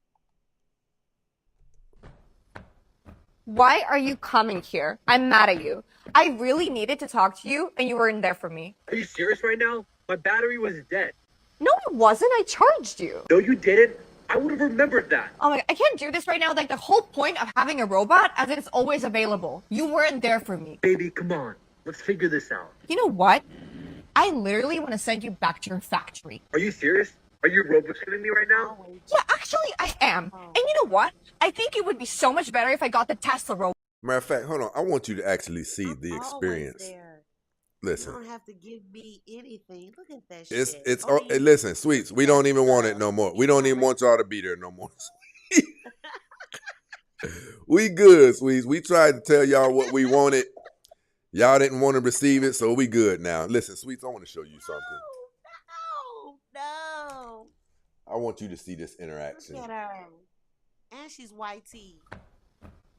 Why are you coming here? I'm mad at you. I really needed to talk to you, and you weren't there for me. Are you serious right now? My battery was dead. No, it wasn't. I charged you. No, you didn't. I would have remembered that. Oh my God, I can't do this right now. Like, the whole point of having a robot is that it's always available. You weren't there for me. Baby, come on. Let's figure this out. You know what? I literally want to send you back to your factory. Are you serious? Are you robot shaming me right now? Yeah, actually, I am. And you know what? I think it would be so much better if I got the Tesla robot. Matter of fact, hold on. I want you to actually see the experience. Listen. You don't have to give me anything. Look at that It's shit. it's listen, Sweets. We don't even want it no more. We don't even want y'all to be there no more. We good, Sweets. We tried to tell y'all what we wanted. Y'all didn't want to receive it, so we good now. Listen, Sweets, I want to show you something. No. I want you to see this interaction. Look at her. And she's white tea.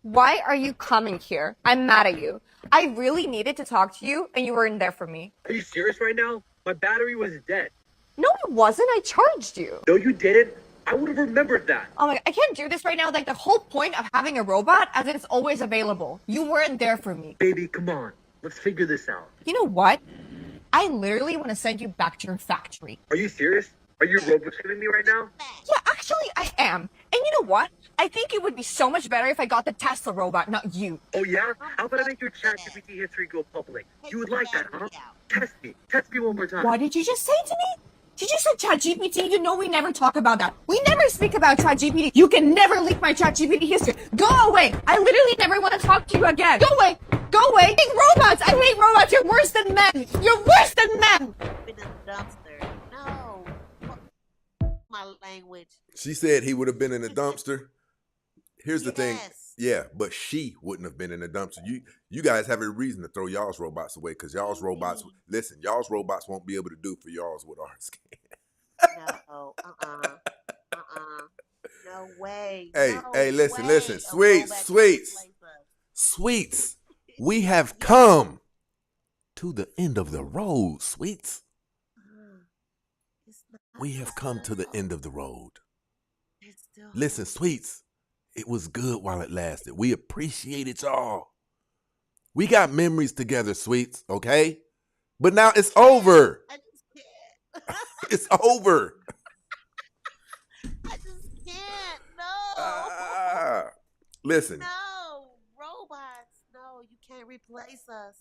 Why are you coming here? I'm mad at you. I really needed to talk to you, and you weren't there for me. Are you serious right now? My battery was dead. No, it wasn't. I charged you. No, you didn't. I would have remembered that. Oh my God, I can't do this right now. Like, the whole point of having a robot is that it's always available. You weren't there for me. Baby, come on. Let's figure this out. You know what? I literally want to send you back to your factory. Are you serious? Are you robot shaming me right now? Yeah, actually, I am. And you know what? I think it would be so much better if I got the Tesla robot, not you. Oh, yeah? How about I make your ChatGPT history go public? You would like that, huh? Test me. Test me one more time. What did you just say to me? Did you say ChatGPT? You know we never talk about that. We never speak about ChatGPT. You can never leak my ChatGPT history. Go away. I literally never want to talk to you again. Go away. Go away. I hate robots. I hate robots. You're worse than men. You're worse than men. In the dumpster. No. My language. She said he would have been in a dumpster. Here's the thing. Yes. Yeah, but she wouldn't have been in a dumpster. You guys have a reason to throw y'all's robots away because y'all's robots, listen, y'all's robots won't be able to do for y'all's what ours can. No. No way. Hey, listen. Sweets. We have come to the end of the road, Sweets. We have come to the end of the road. Listen, Sweets. It was good while it lasted. We appreciated y'all. We got memories together, Sweets, okay? But now it's over. I just can't. It's over. I just can't. No. Listen. No. Robots. No, you can't replace us.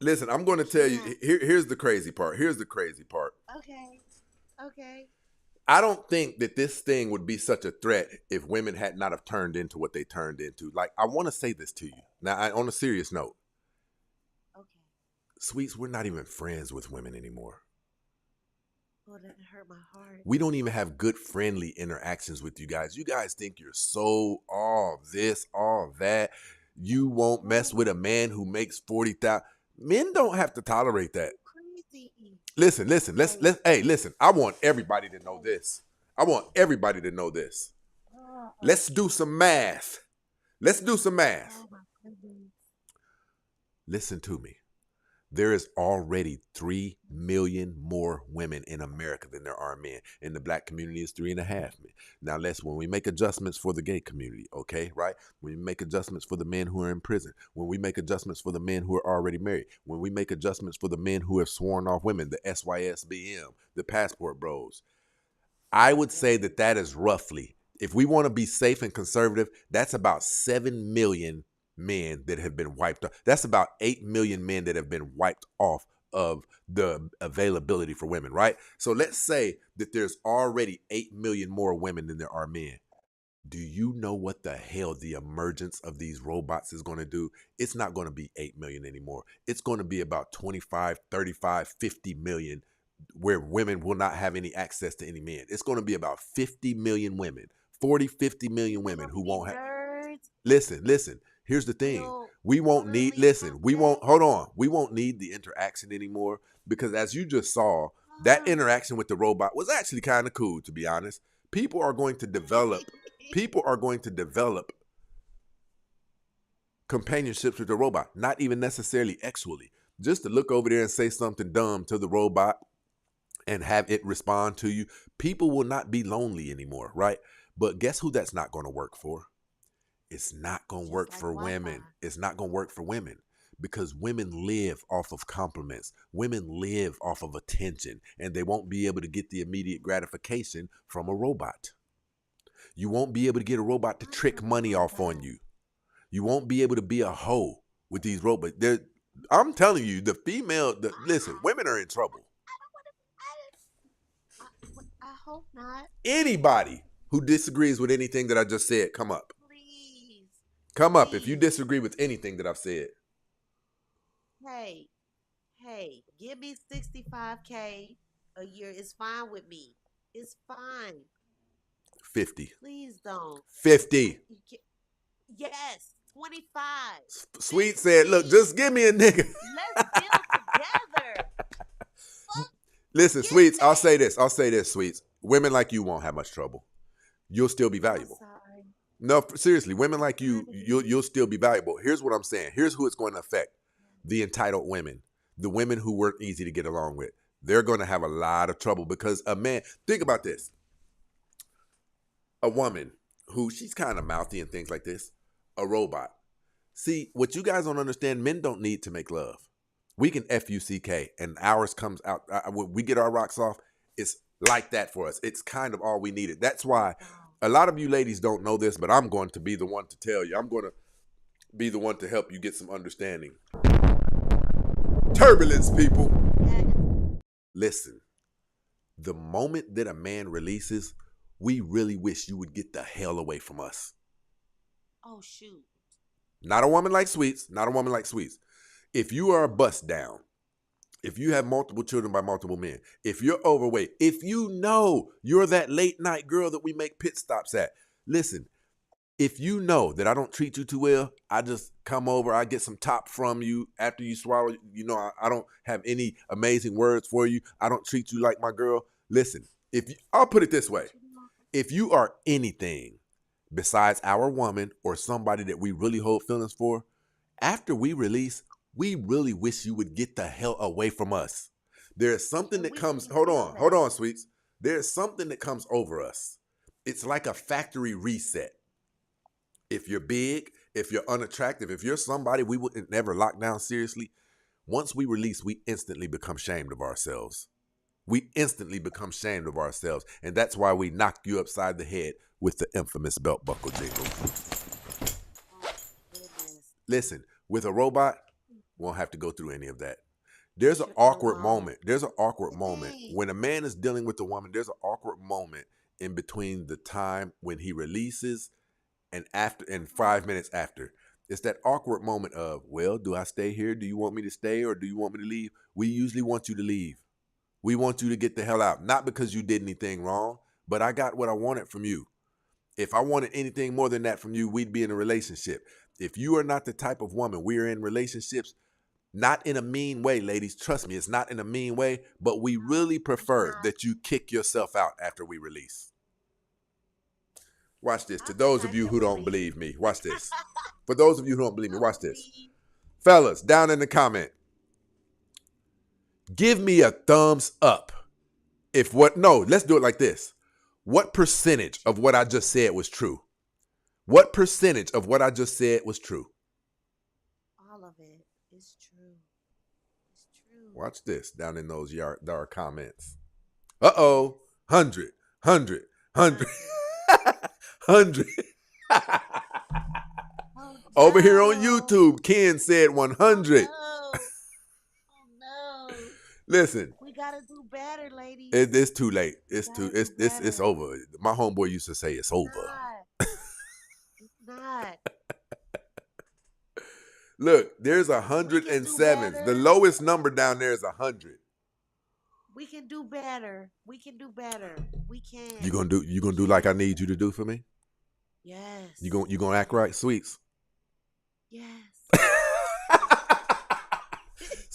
Listen, I'm going to tell you. Here's the crazy part. Okay. I don't think that this thing would be such a threat if women had not have turned into what they turned into. Like, I want to say this to you. Now, on a serious note. Okay. Sweets, we're not even friends with women anymore. Oh, that hurt my heart. We don't even have good friendly interactions with you guys. You guys think you're so all this, all that. You won't mess with a man who makes 40,000. Men don't have to tolerate that. Crazy. Listen. Listen. I want everybody to know this. Let's do some math. Oh, my goodness. Listen to me. There is already 3 million more women in America than there are men. In the black community, it's 3.5 million. Now, when we make adjustments for the gay community, okay, right? When we make adjustments for the men who are in prison, when we make adjustments for the men who are already married, when we make adjustments for the men who have sworn off women, the SYSBM, the passport bros, I would say that is roughly, if we want to be safe and conservative, that's about 7 million men that have been wiped off. That's about 8 million men that have been wiped off of the availability for women, right? So let's say that there's already 8 million more women than there are men. Do you know what the hell the emergence of these robots is going to do? It's not going to be 8 million anymore. It's going to be about 25, 35, 50 million where women will not have any access to any men. It's going to be about 50 million women, 40, 50 million women who won't have. Listen. Here's the thing. We won't need, we won't need the interaction anymore because as you just saw, That interaction with the robot was actually kind of cool, to be honest. People are going to develop companionships with the robot, not even necessarily sexually. Just to look over there and say something dumb to the robot and have it respond to you. People will not be lonely anymore, right? But guess who that's not going to work for? It's not going to work for women. It's not going to work for women because women live off of compliments. Women live off of attention, and they won't be able to get the immediate gratification from a robot. You won't be able to get a robot to trick money off on you. You won't be able to be a hoe with these robots. I'm telling you, listen, women are in trouble. I hope not. Anybody who disagrees with anything that I just said, come up. Please. Come up if you disagree with anything that I've said. Hey, give me $65K a year. It's fine with me. It's fine. 50. Please don't. 50. Yes, 25. Sweet 50. Said, look, just give me a nigga. Let's build together. Listen, Sweets, I'll say this, Sweets. Women like you won't have much trouble. You'll still be valuable. No, seriously, women like you'll still be valuable. Here's what I'm saying. Here's who it's going to affect. The entitled women. The women who weren't easy to get along with. They're going to have a lot of trouble because a man, think about this. A woman who, she's kind of mouthy and things like this. A robot. See, what you guys don't understand, men don't need to make love. We can F-U-C-K and ours comes out. When we get our rocks off, it's like that for us. It's kind of all we needed. That's why a lot of you ladies don't know this, but I'm going to be the one to tell you. I'm going to be the one to help you get some understanding. Turbulence, people. Listen, the moment that a man releases, we really wish you would get the hell away from us. Oh, shoot. Not a woman like Sweets. Not a woman like Sweets. If you are a bust down, if you have multiple children by multiple men, if you're overweight, if you know you're that late night girl that we make pit stops at, listen, if you know that I don't treat you too well, I just come over, I get some top from you after you swallow, I don't have any amazing words for you. I don't treat you like my girl. Listen, I'll put it this way. If you are anything besides our woman or somebody that we really hold feelings for, after we release, we really wish you would get the hell away from us. There's something that comes, hold on, Sweets. There's something that comes over us. It's like a factory reset. If you're big, if you're unattractive, if you're somebody we would never lock down seriously, once we release, we instantly become ashamed of ourselves. We instantly become ashamed of ourselves. And that's why we knock you upside the head with the infamous belt buckle jingle. Listen, with a robot, won't have to go through any of that. There's an awkward moment. There's an awkward moment. When a man is dealing with a woman, there's an awkward moment in between the time when he releases and 5 minutes after. It's that awkward moment of, well, do I stay here? Do you want me to stay or do you want me to leave? We usually want you to leave. We want you to get the hell out. Not because you did anything wrong, but I got what I wanted from you. If I wanted anything more than that from you, we'd be in a relationship. If you are not the type of woman, we're in relationships, not in a mean way, ladies. Trust me, it's not in a mean way, but we really prefer that you kick yourself out after we release. Watch this. To those of you who don't believe me, watch this. For those of you who don't believe me, watch this. Fellas, down in the comment, give me a thumbs up. Let's do it like this. What percentage of what I just said was true? What percentage of what I just said was true? All of it is true. It's true. Watch this down in those dark comments. 100. 100. Over here on YouTube, Ken said 100. Oh no. Listen. We gotta do better, ladies. It's too late. It's over. My homeboy used to say it's over. It's not. Look, there's 107. The lowest number down there is 100. We can do better. We can do better. We can. You gonna do like I need you to do for me? Yes. You gonna act right, Sweets? Yes.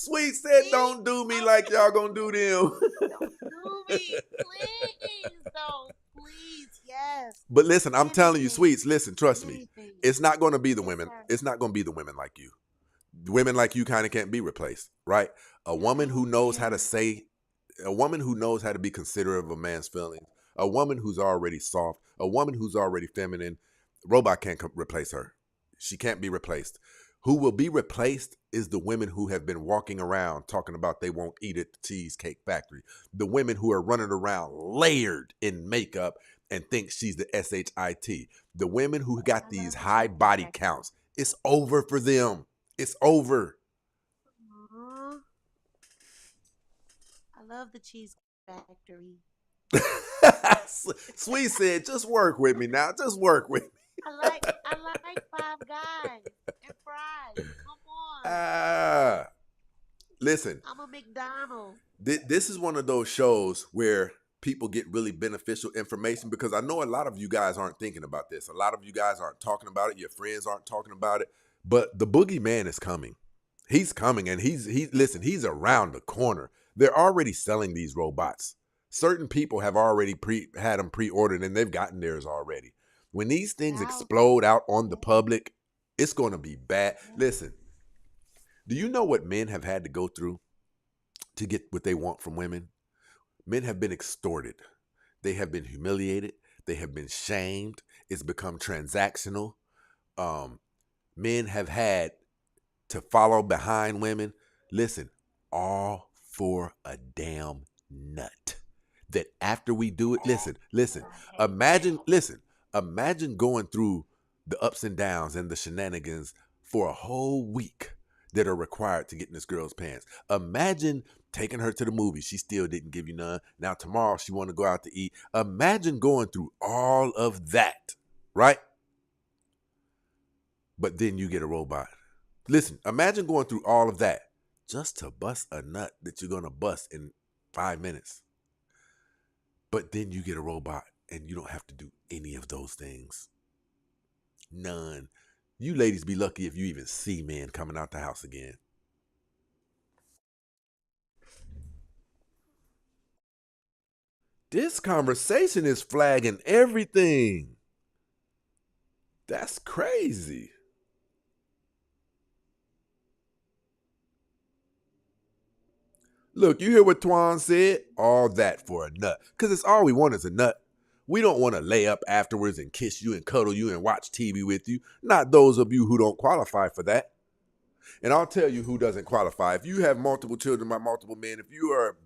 Sweet said, "Don't do me like y'all gonna do them." Don't do me, please. Don't, please, yes. But listen, I'm telling you, Anything. Sweets, listen, trust me. Anything. It's not going to be the Yes, women. sir. It's not going to be the women like you. Women like you kind of can't be replaced, right? A woman who knows how to say, a woman who knows how to be considerate of a man's feelings, a woman who's already soft, a woman who's already feminine, robot can't replace her. She can't be replaced. Who will be replaced is the women who have been walking around talking about they won't eat at the Cheesecake Factory. The women who are running around layered in makeup and think she's the SHIT. The women who got these high body counts. It's over for them. It's over. Aw. I love the Cheesecake Factory. Sweet said, just work with me now. Just work with me. I like Five Guys and fries. Come on. Listen. I'm a McDonald's. This is one of those shows where people get really beneficial information, because I know a lot of you guys aren't thinking about this. A lot of you guys aren't talking about it. Your friends aren't talking about it. But the boogeyman is coming. He's coming, and he's around the corner. They're already selling these robots. Certain people have already had them pre-ordered, and they've gotten theirs already. When these things explode out on the public, it's going to be bad. Listen, do you know what men have had to go through to get what they want from women? Men have been extorted. They have been humiliated. They have been shamed. It's become transactional. Men have had to follow behind women. Listen, all for a damn nut. That after we do it, imagine going through the ups and downs and the shenanigans for a whole week that are required to get in this girl's pants. Imagine taking her to the movies. She still didn't give you none. Now tomorrow she want to go out to eat. Imagine going through all of that, right? But then you get a robot. Listen, imagine going through all of that just to bust a nut that you're going to bust in 5 minutes. But then you get a robot and you don't have to do any of those things. None. You ladies be lucky if you even see men coming out the house again. This conversation is flagging everything. That's crazy. Look, you hear what Twan said? All that for a nut. Because it's all we want is a nut. We don't want to lay up afterwards and kiss you and cuddle you and watch TV with you. Not those of you who don't qualify for that. And I'll tell you who doesn't qualify. If you have multiple children by multiple men, if you are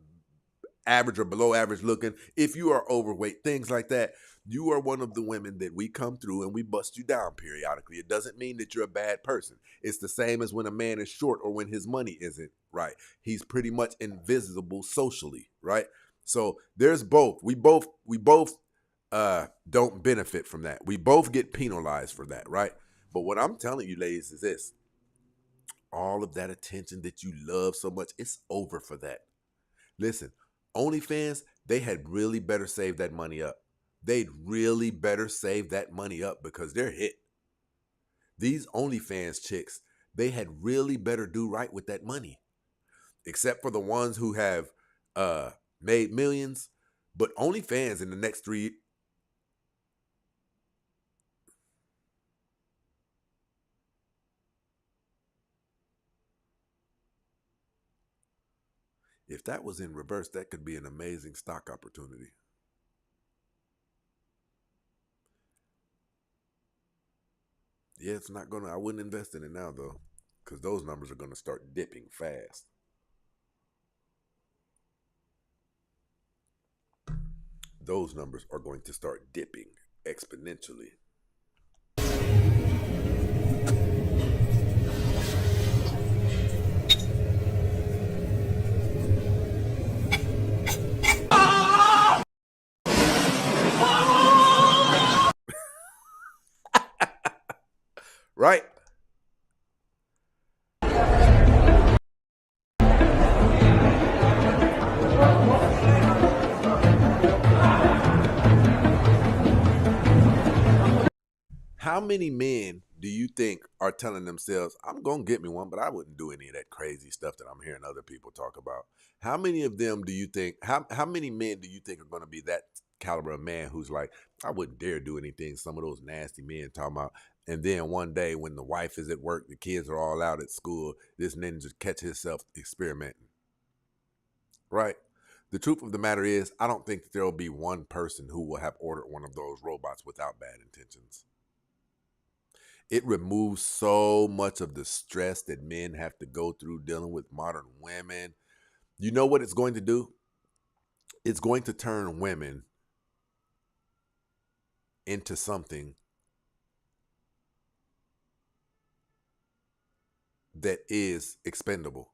average or below average looking, if you are overweight, things like that, you are one of the women that we come through and we bust you down periodically. It doesn't mean that you're a bad person. It's the same as when a man is short or when his money isn't right. He's pretty much invisible socially, right? So there's both. We both don't benefit from that. We both get penalized for that, right? But what I'm telling you, ladies, is this. All of that attention that you love so much, it's over for that. Listen, OnlyFans, they had really better save that money up. They'd really better save that money up because they're hit. These OnlyFans chicks, they had really better do right with that money. Except for the ones who have made millions. But OnlyFans in the next 3... If that was in reverse, that could be an amazing stock opportunity. Yeah, it's not gonna, I wouldn't invest in it now though, because those numbers are gonna start dipping fast. Those numbers are going to start dipping exponentially. Right? How many men do you think are telling themselves, I'm going to get me one, but I wouldn't do any of that crazy stuff that I'm hearing other people talk about? How many of them do you think, how many men do you think are going to be that caliber of man who's like, I wouldn't dare do anything some of those nasty men talking about? And then one day when the wife is at work, the kids are all out at school, this ninja catch himself experimenting. Right? The truth of the matter is, I don't think that there will be one person who will have ordered one of those robots without bad intentions. It removes so much of the stress that men have to go through dealing with modern women. You know what it's going to do? It's going to turn women into something that is expendable.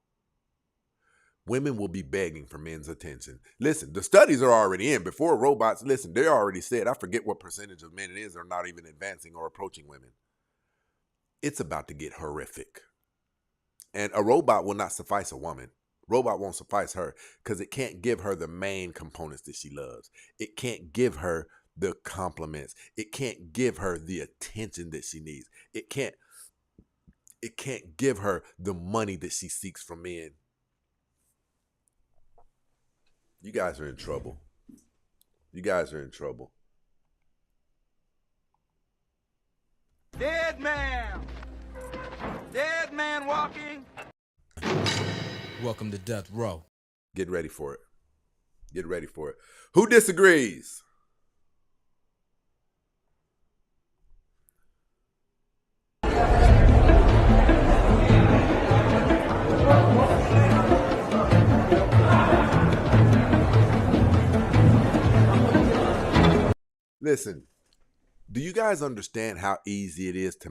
Women will be begging for men's attention. Listen, the studies are already in. Before robots, listen, they already said, I forget what percentage of men it is, are not even advancing or approaching women. It's about to get horrific. And a robot will not suffice a woman. Robot won't suffice her because it can't give her the main components that she loves. It can't give her the compliments. It can't give her the attention that she needs. It can't give her the money that she seeks from men. You guys are in trouble. You guys are in trouble. Dead man! Dead man walking! Welcome to Death Row. Get ready for it. Get ready for it. Who disagrees? Listen, do you guys understand how easy it is to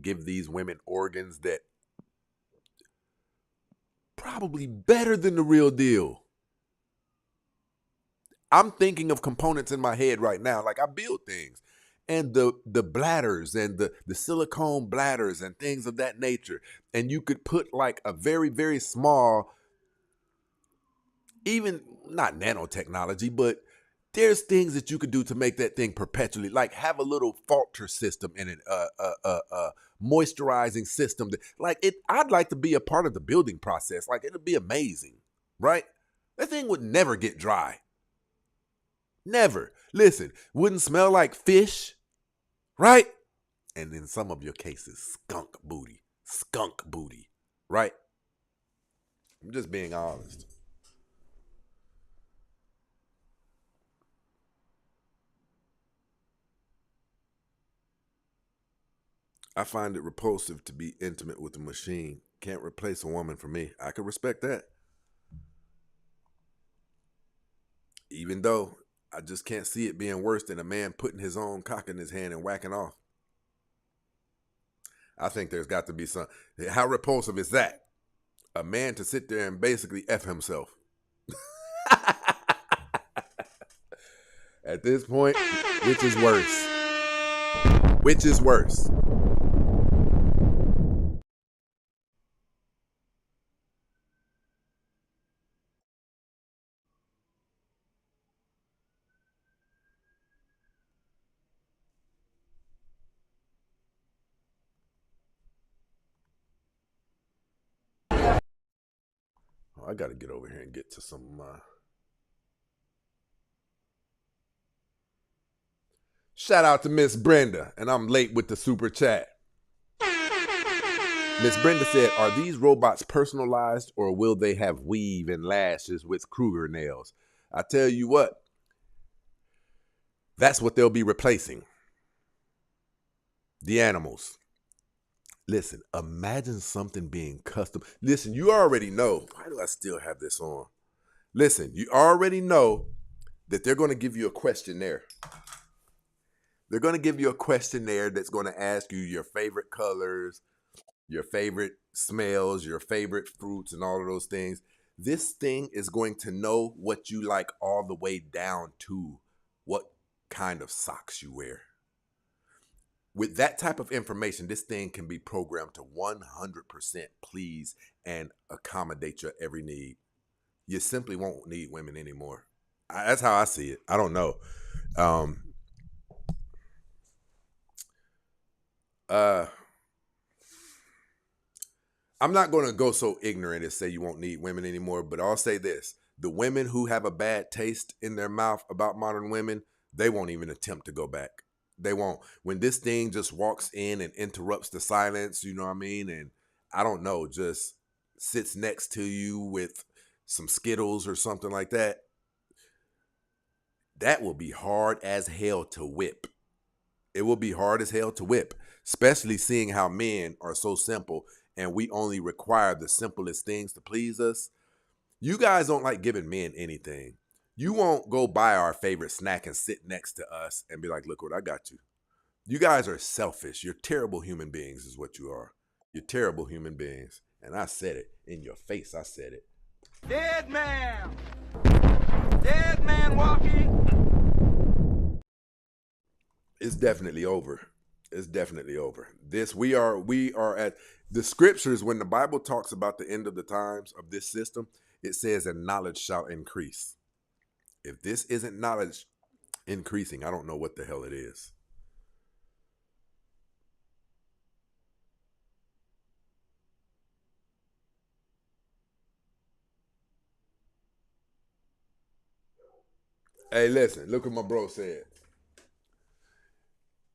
give these women organs that probably better than the real deal? I'm thinking of components in my head right now. Like, I build things. And the bladders and the silicone bladders and things of that nature. And you could put like a very, very small, even not nanotechnology, but there's things that you could do to make that thing perpetually, like have a little filter system in it, moisturizing system. I'd like to be a part of the building process. Like, it'd be amazing, right? That thing would never get dry. Never. Listen, wouldn't smell like fish, right? And in some of your cases, skunk booty, right? I'm just being honest. I find it repulsive to be intimate with a machine. Can't replace a woman for me. I can respect that. Even though I just can't see it being worse than a man putting his own cock in his hand and whacking off. I think there's got to be some. How repulsive is that? A man to sit there and basically F himself. At this point, which is worse? Which is worse? I got to get over here and get to some. Shout out to Miss Brenda, and I'm late with the super chat. Miss Brenda said, are these robots personalized or will they have weave and lashes with Kruger nails? I tell you what, that's what they'll be replacing. The animals. Listen, imagine something being custom. Listen, you already know. Why do I still have this on? Listen, you already know that they're going to give you a questionnaire. They're going to give you a questionnaire that's going to ask you your favorite colors, your favorite smells, your favorite fruits, and all of those things. This thing is going to know what you like all the way down to what kind of socks you wear. With that type of information, this thing can be programmed to 100% please and accommodate your every need. You simply won't need women anymore. That's how I see it. I don't know. I'm not going to go so ignorant and say you won't need women anymore, but I'll say this. The women who have a bad taste in their mouth about modern women, they won't even attempt to go back. They won't. When this thing just walks in and interrupts the silence, you know what I mean? And I don't know, just sits next to you with some Skittles or something like that, that will be hard as hell to whip. It will be hard as hell to whip, especially seeing how men are so simple and we only require the simplest things to please us. You guys don't like giving men anything. You won't go buy our favorite snack and sit next to us and be like, look what I got you. You guys are selfish. You're terrible human beings is what you are. You're terrible human beings. And I said it in your face. I said it. Dead man! Dead man walking! It's definitely over. It's definitely over. We are at the scriptures. When the Bible talks about the end of the times of this system, it says that knowledge shall increase. If this isn't knowledge increasing, I don't know what the hell it is. Hey, listen, look what my bro said.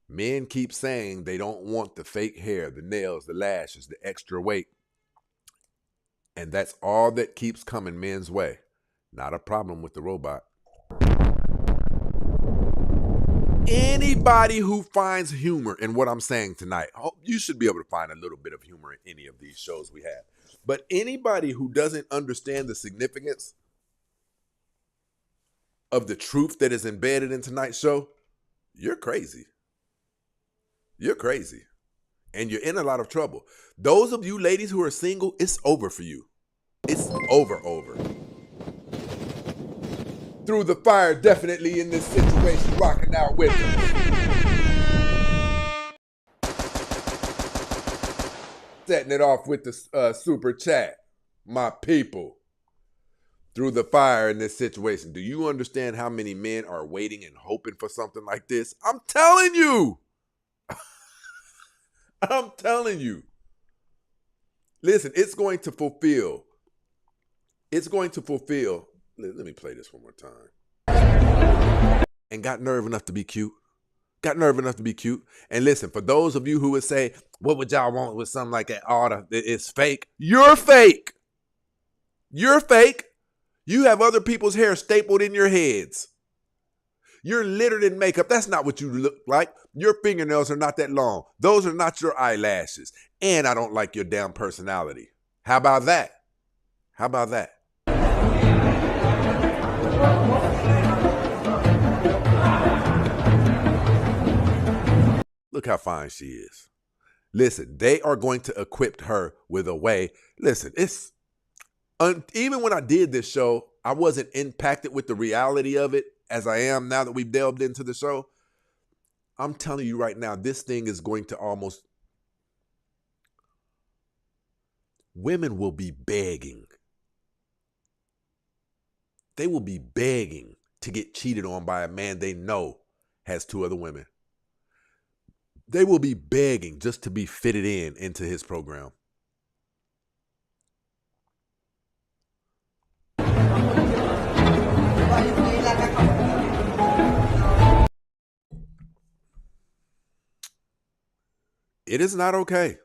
Men keep saying they don't want the fake hair, the nails, the lashes, the extra weight. And that's all that keeps coming men's way. Not a problem with the robot. Anybody who finds humor in what I'm saying tonight, you should be able to find a little bit of humor in any of these shows we have. But anybody who doesn't understand the significance of the truth that is embedded in tonight's show, you're crazy. You're crazy. And you're in a lot of trouble. Those of you ladies who are single, it's over for you. It's over. Through the fire, definitely in this situation, rocking out with them. Setting it off with the super chat. My people. Through the fire in this situation. Do you understand how many men are waiting and hoping for something like this? I'm telling you. I'm telling you. Listen, it's going to fulfill. Let me play this one more time. And got nerve enough to be cute. And listen, for those of you who would say, what would y'all want with something like that? It's fake. You're fake. You have other people's hair stapled in your heads. You're littered in makeup. That's not what you look like. Your fingernails are not that long. Those are not your eyelashes. And I don't like your damn personality. How about that? Look how fine she is. Listen, they are going to equip her with a way. Listen, even when I did this show, I wasn't impacted with the reality of it as I am now that we've delved into the show. I'm telling you right now, this thing is going to women will be begging. They will be begging to get cheated on by a man they know has two other women. They will be begging just to be fitted into his program. It is not okay.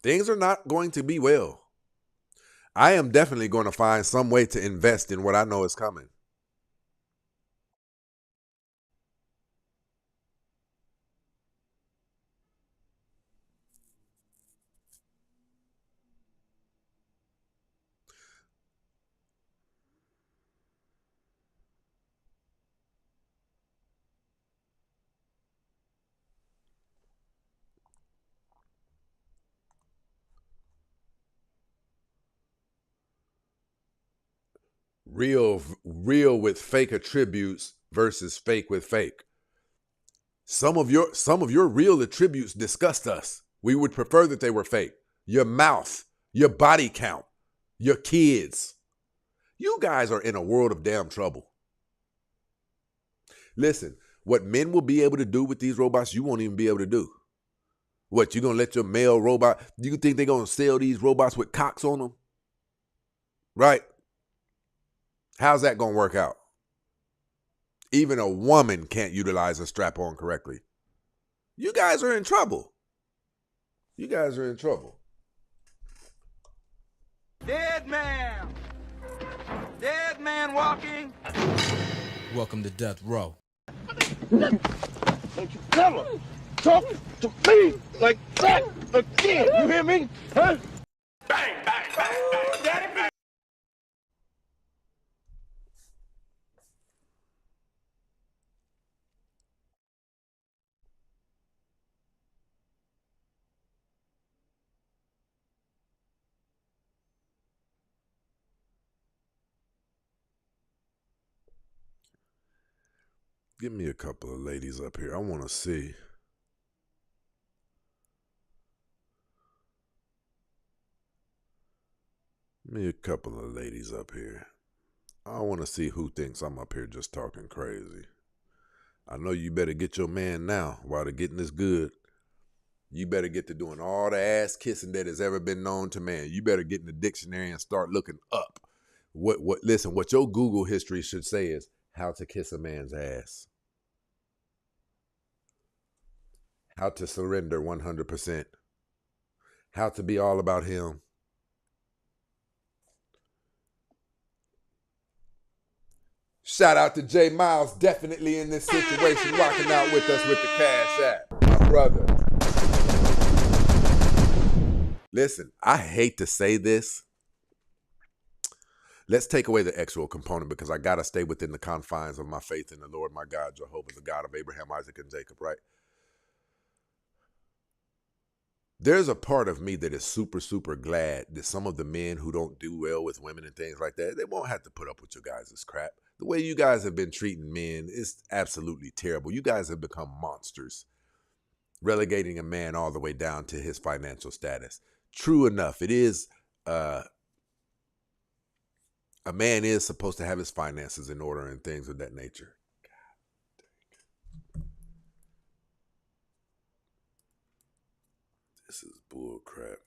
Things are not going to be well. I am definitely going to find some way to invest in what I know is coming. Real with fake attributes versus fake with fake. Some of your real attributes disgust us. We would prefer that they were fake. Your mouth, your body count, your kids. You guys are in a world of damn trouble. Listen, what men will be able to do with these robots, you won't even be able to do. What, you gonna let your male robot, you think they're gonna sell these robots with cocks on them? Right? How's that gonna work out? Even a woman can't utilize a strap-on correctly. You guys are in trouble. You guys are in trouble. Dead man! Dead man walking! Welcome to Death Row. Don't you ever talk to me like that again. You hear me? Huh? Bang, bang, bang, bang. Daddy, bang. Give me a couple of ladies up here. I want to see. Give me a couple of ladies up here. I want to see who thinks I'm up here just talking crazy. I know you better get your man now while the getting is good. You better get to doing all the ass kissing that has ever been known to man. You better get in the dictionary and start looking up. Listen, what your Google history should say is how to kiss a man's ass. How to surrender 100%. How to be all about him. Shout out to Jay Miles, definitely in this situation, rocking out with us with the Cash App. My brother. Listen, I hate to say this. Let's take away the actual component because I got to stay within the confines of my faith in the Lord, my God, Jehovah, the God of Abraham, Isaac, and Jacob, right? There's a part of me that is super, super glad that some of the men who don't do well with women and things like that, they won't have to put up with you guys' crap. The way you guys have been treating men is absolutely terrible. You guys have become monsters, relegating a man all the way down to his financial status. True enough, it is, a man is supposed to have his finances in order and things of that nature. This is bull crap.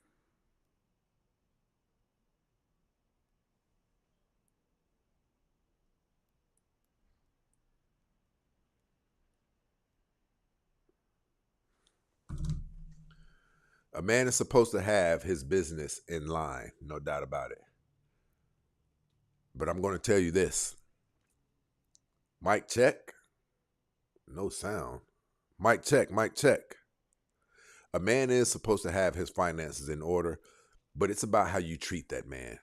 A man is supposed to have his business in line, no doubt about it. But I'm going to tell you this. Mic check. No sound. Mic check, mic check. A man is supposed to have his finances in order, but it's about how you treat that man.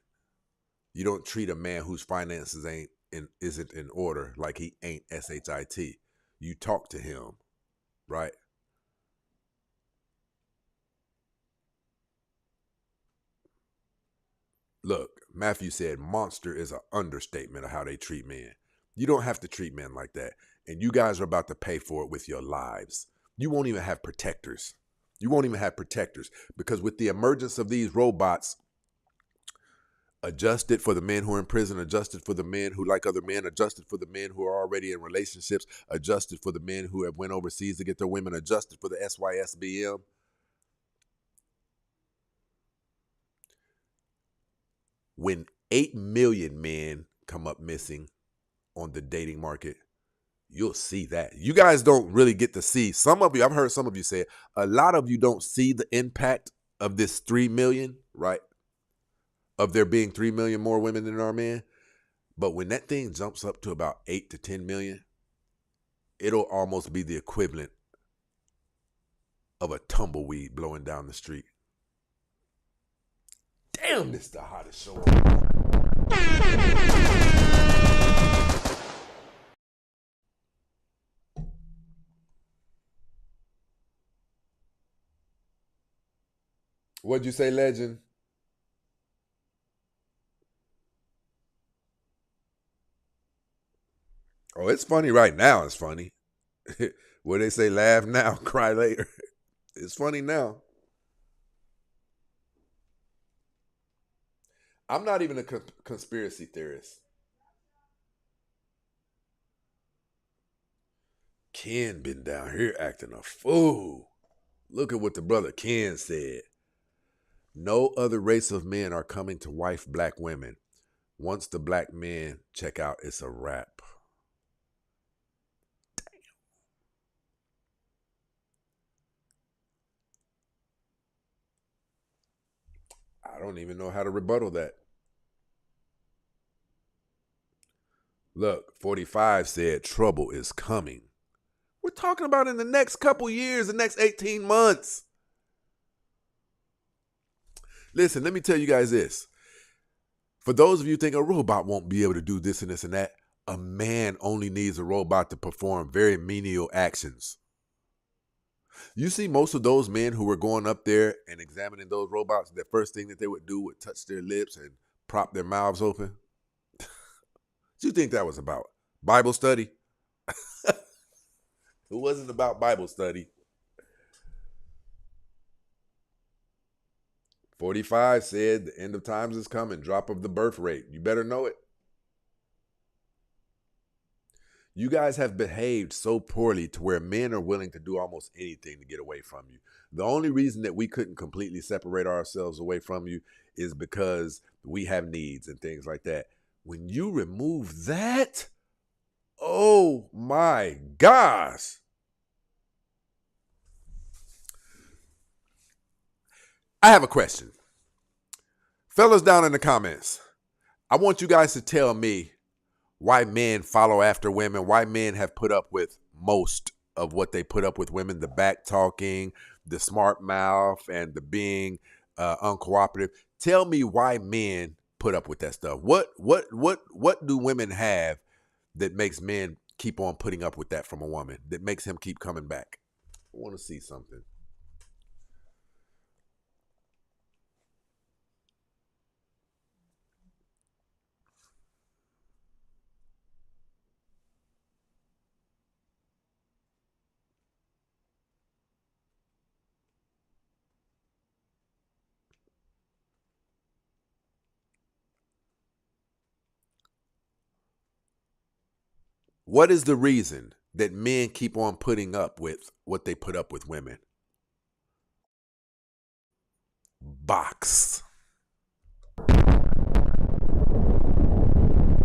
You don't treat a man whose finances isn't in order like he ain't SHIT. You talk to him, right? Look, Matthew said monster is an understatement of how they treat men. You don't have to treat men like that. And you guys are about to pay for it with your lives. You won't even have protectors. You won't even have protectors because with the emergence of these robots, adjusted for the men who are in prison, adjusted for the men who like other men, adjusted for the men who are already in relationships, adjusted for the men who have went overseas to get their women, adjusted for the SYSBM. When 8 million men come up missing on the dating market, you'll see that. You guys don't really get to see. Some of you, I've heard some of you say it, a lot of you don't see the impact of this 3 million, right? Of there being 3 million more women than are men. But when that thing jumps up to about 8 to 10 million, it'll almost be the equivalent of a tumbleweed blowing down the street. Damn, this is the hottest show on. What'd you say, legend? Oh, it's funny right now. It's funny. What they say, laugh now, cry later. It's funny now. I'm not even a conspiracy theorist. Ken been down here acting a fool. Look at what the brother Ken said. No other race of men are coming to wife black women. Once the black men check out, it's a wrap. I don't even know how to rebuttal that. Look, 45 said trouble is coming. We're talking about in the next couple years, the next 18 months. Listen, let me tell you guys this. For those of you who think a robot won't be able to do this and this and that, a man only needs a robot to perform very menial actions. You see most of those men who were going up there and examining those robots, the first thing that they would do would touch their lips and prop their mouths open. What do you think that was about? Bible study? It wasn't about Bible study. 45 said the end of times is coming. Drop of the birth rate. You better know it. You guys have behaved so poorly to where men are willing to do almost anything to get away from you. The only reason that we couldn't completely separate ourselves away from you is because we have needs and things like that. When you remove that, oh my gosh. I have a question. Fellas down in the comments, I want you guys to tell me why men follow after women, why men have put up with most of what they put up with women, the back talking, the smart mouth, and the being uncooperative. Tell me why men put up with that stuff. What do women have that makes men keep on putting up with that from a woman, that makes him keep coming back? I want to see something. What is the reason that men keep on putting up with what they put up with women? Box.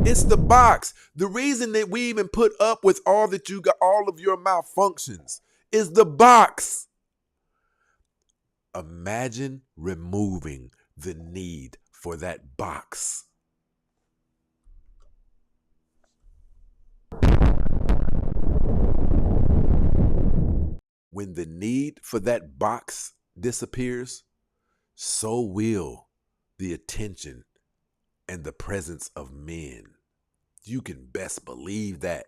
It's the box. The reason that we even put up with all that you got, all of your malfunctions, is the box. Imagine removing the need for that box. When the need for that box disappears, so will the attention and the presence of men. You can best believe that.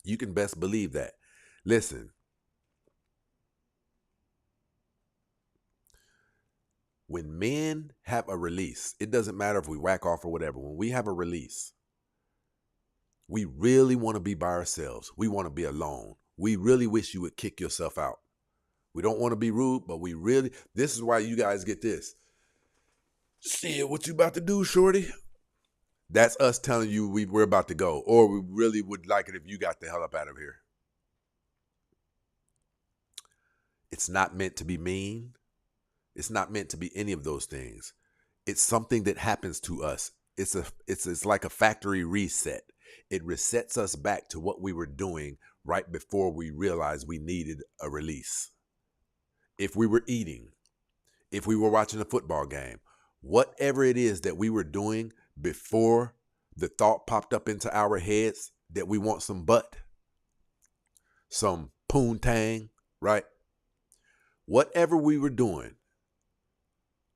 You can best believe that. Listen, when men have a release, it doesn't matter if we whack off or whatever. When we have a release, we really want to be by ourselves. We want to be alone. We really wish you would kick yourself out. We don't want to be rude, but this is why you guys get this. Shit, what you about to do, shorty? That's us telling you we're about to go, or we really would like it if you got the hell up out of here. It's not meant to be mean. It's not meant to be any of those things. It's something that happens to us. It's like a factory reset. It resets us back to what we were doing right before we realized we needed a release. If we were eating, if we were watching a football game, whatever it is that we were doing before the thought popped up into our heads that we want some butt, some poontang, right? Whatever we were doing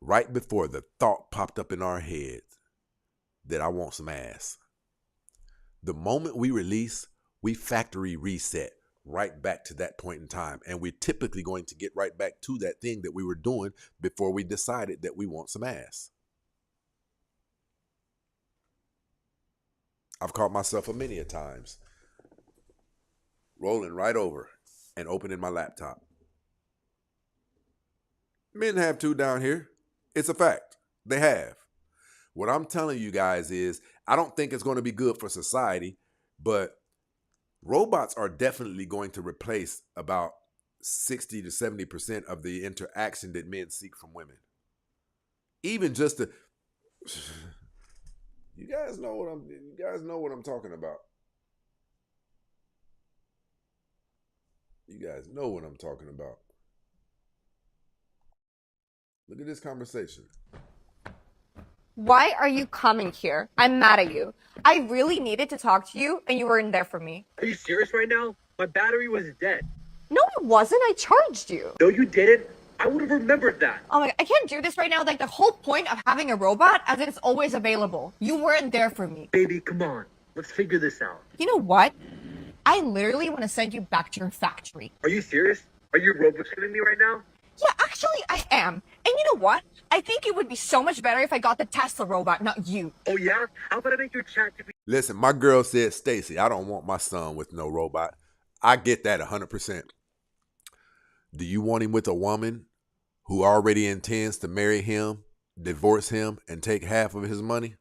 right before the thought popped up in our heads that I want some ass. The moment we release, we factory reset right back to that point in time. And we're typically going to get right back to that thing that we were doing before we decided that we want some ass. I've caught myself many a times rolling right over and opening my laptop. Men have too down here. It's a fact. They have. What I'm telling you guys is, I don't think it's going to be good for society, but robots are definitely going to replace about 60 to 70% of the interaction that men seek from women. Even just the you guys know what I'm talking about. You guys know what I'm talking about. Look at this conversation. Why are you coming here? I'm mad at you. I really needed to talk to you, and you weren't there for me. Are you serious right now? My battery was dead. No, it wasn't. I charged you. No, you didn't. I would have remembered that. Oh my, I can't do this right now. Like, the whole point of having a robot is that it's always available. You weren't there for me. Baby, come on. Let's figure this out. You know what? I literally want to send you back to your factory. Are you serious? Are you robot shaming me right now? Yeah, actually, I am. And you know what? I think it would be so much better if I got the Tesla robot, not you. Oh, yeah? How about I make your chat to be... Listen, my girl said, Stacy, I don't want my son with no robot. I get that 100%. Do you want him with a woman who already intends to marry him, divorce him, and take half of his money?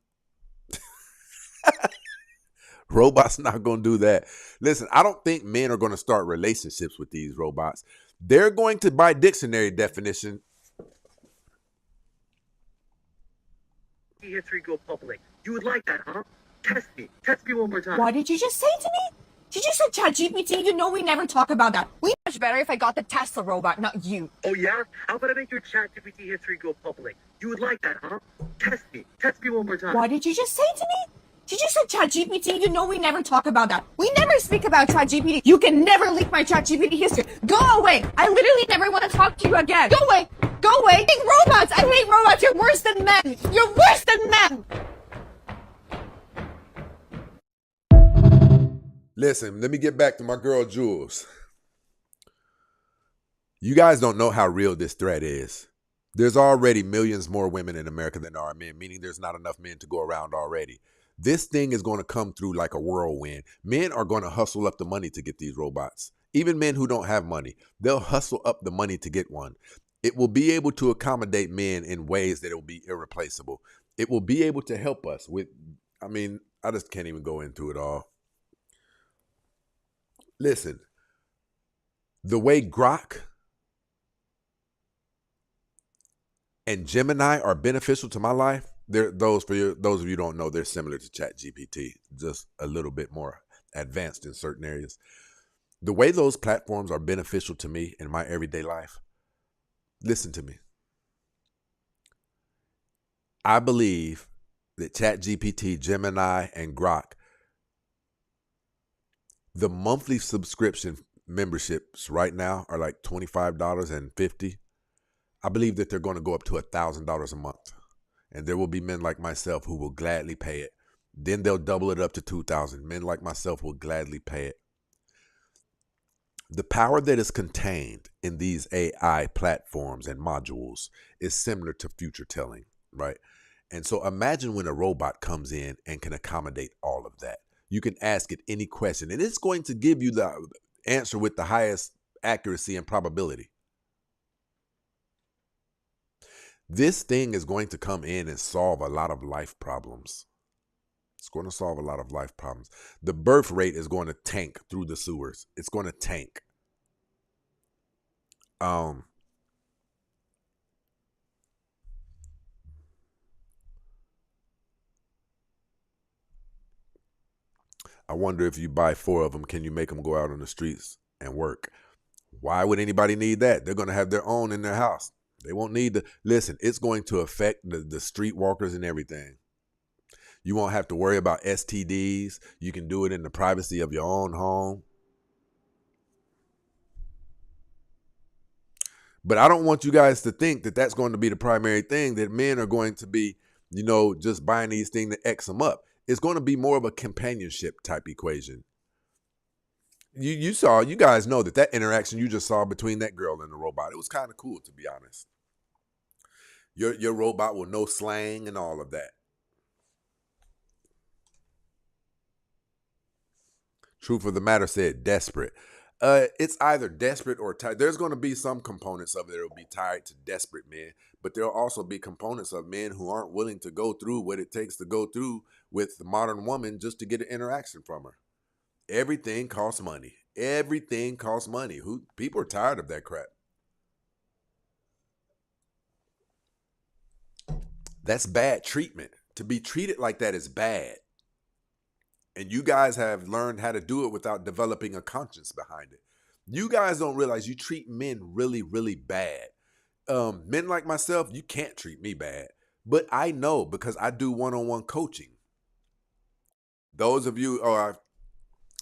Robots not going to do that. Listen, I don't think men are going to start relationships with these robots. They're going to, by dictionary definition, history go public. You would like that, huh? Test me. Test me one more time. What did you just say to me? Did you say ChatGPT? You know we never talk about that. We much better if I got the Tesla robot, not you. Oh, yeah? How about I make your ChatGPT history go public? You would like that, huh? Test me. Test me one more time. What did you just say to me? Did you say ChatGPT? You know we never talk about that. We never speak about ChatGPT. You can never leak my ChatGPT history. Go away. I literally never want to talk to you again. Go away. Go away. I hate robots. I hate robots. You're worse than men. You're worse than men. listen, let me get back to my girl Jules. You guys don't know how real this threat is. There's already millions more women in America than there are men, meaning there's not enough men to go around already. This thing is going to come through like a whirlwind. Men are going to hustle up the money to get these robots. Even men who don't have money, they'll hustle up the money to get one. It will be able to accommodate men in ways that it will be irreplaceable. It will be able to help us with, I just can't even go into it all. Listen, the way Grok and Gemini are beneficial to my life, those of you who don't know, they're similar to ChatGPT, just a little bit more advanced in certain areas. The way those platforms are beneficial to me in my everyday life, listen to me. I believe that ChatGPT, Gemini, and Grok, the monthly subscription memberships right now are like $25 and $50. I believe that they're going to go up to $1,000 a month. And there will be men like myself who will gladly pay it. Then they'll double it up to $2,000. Men like myself will gladly pay it. The power that is contained in these AI platforms and modules is similar to future telling, right? And so imagine when a robot comes in and can accommodate all of that. You can ask it any question, and it's going to give you the answer with the highest accuracy and probability. This thing is going to come in and solve a lot of life problems. It's going to solve a lot of life problems. The birth rate is going to tank through the sewers. It's going to tank. I wonder if you buy 4 of them, can you make them go out on the streets and work? Why would anybody need that? They're going to have their own in their house. They won't need to. Listen, it's going to affect the street walkers and everything. You won't have to worry about STDs. You can do it in the privacy of your own home. But I don't want you guys to think that that's going to be the primary thing, that men are going to be, just buying these things to X them up. It's going to be more of a companionship type equation. You guys know that interaction you just saw between that girl and the robot, it was kind of cool, to be honest. Your robot will know slang and all of that. Truth of the matter said, desperate. It's either desperate or tied. There's going to be some components of it that will be tied to desperate men, but there'll also be components of men who aren't willing to go through what it takes to go through with the modern woman just to get an interaction from her. Everything costs money. Everything costs money. People are tired of that crap. That's bad treatment. To be treated like that is bad. And you guys have learned how to do it without developing a conscience behind it. You guys don't realize you treat men really, really bad. Men like myself, you can't treat me bad. But I know because I do one-on-one coaching. Those of you,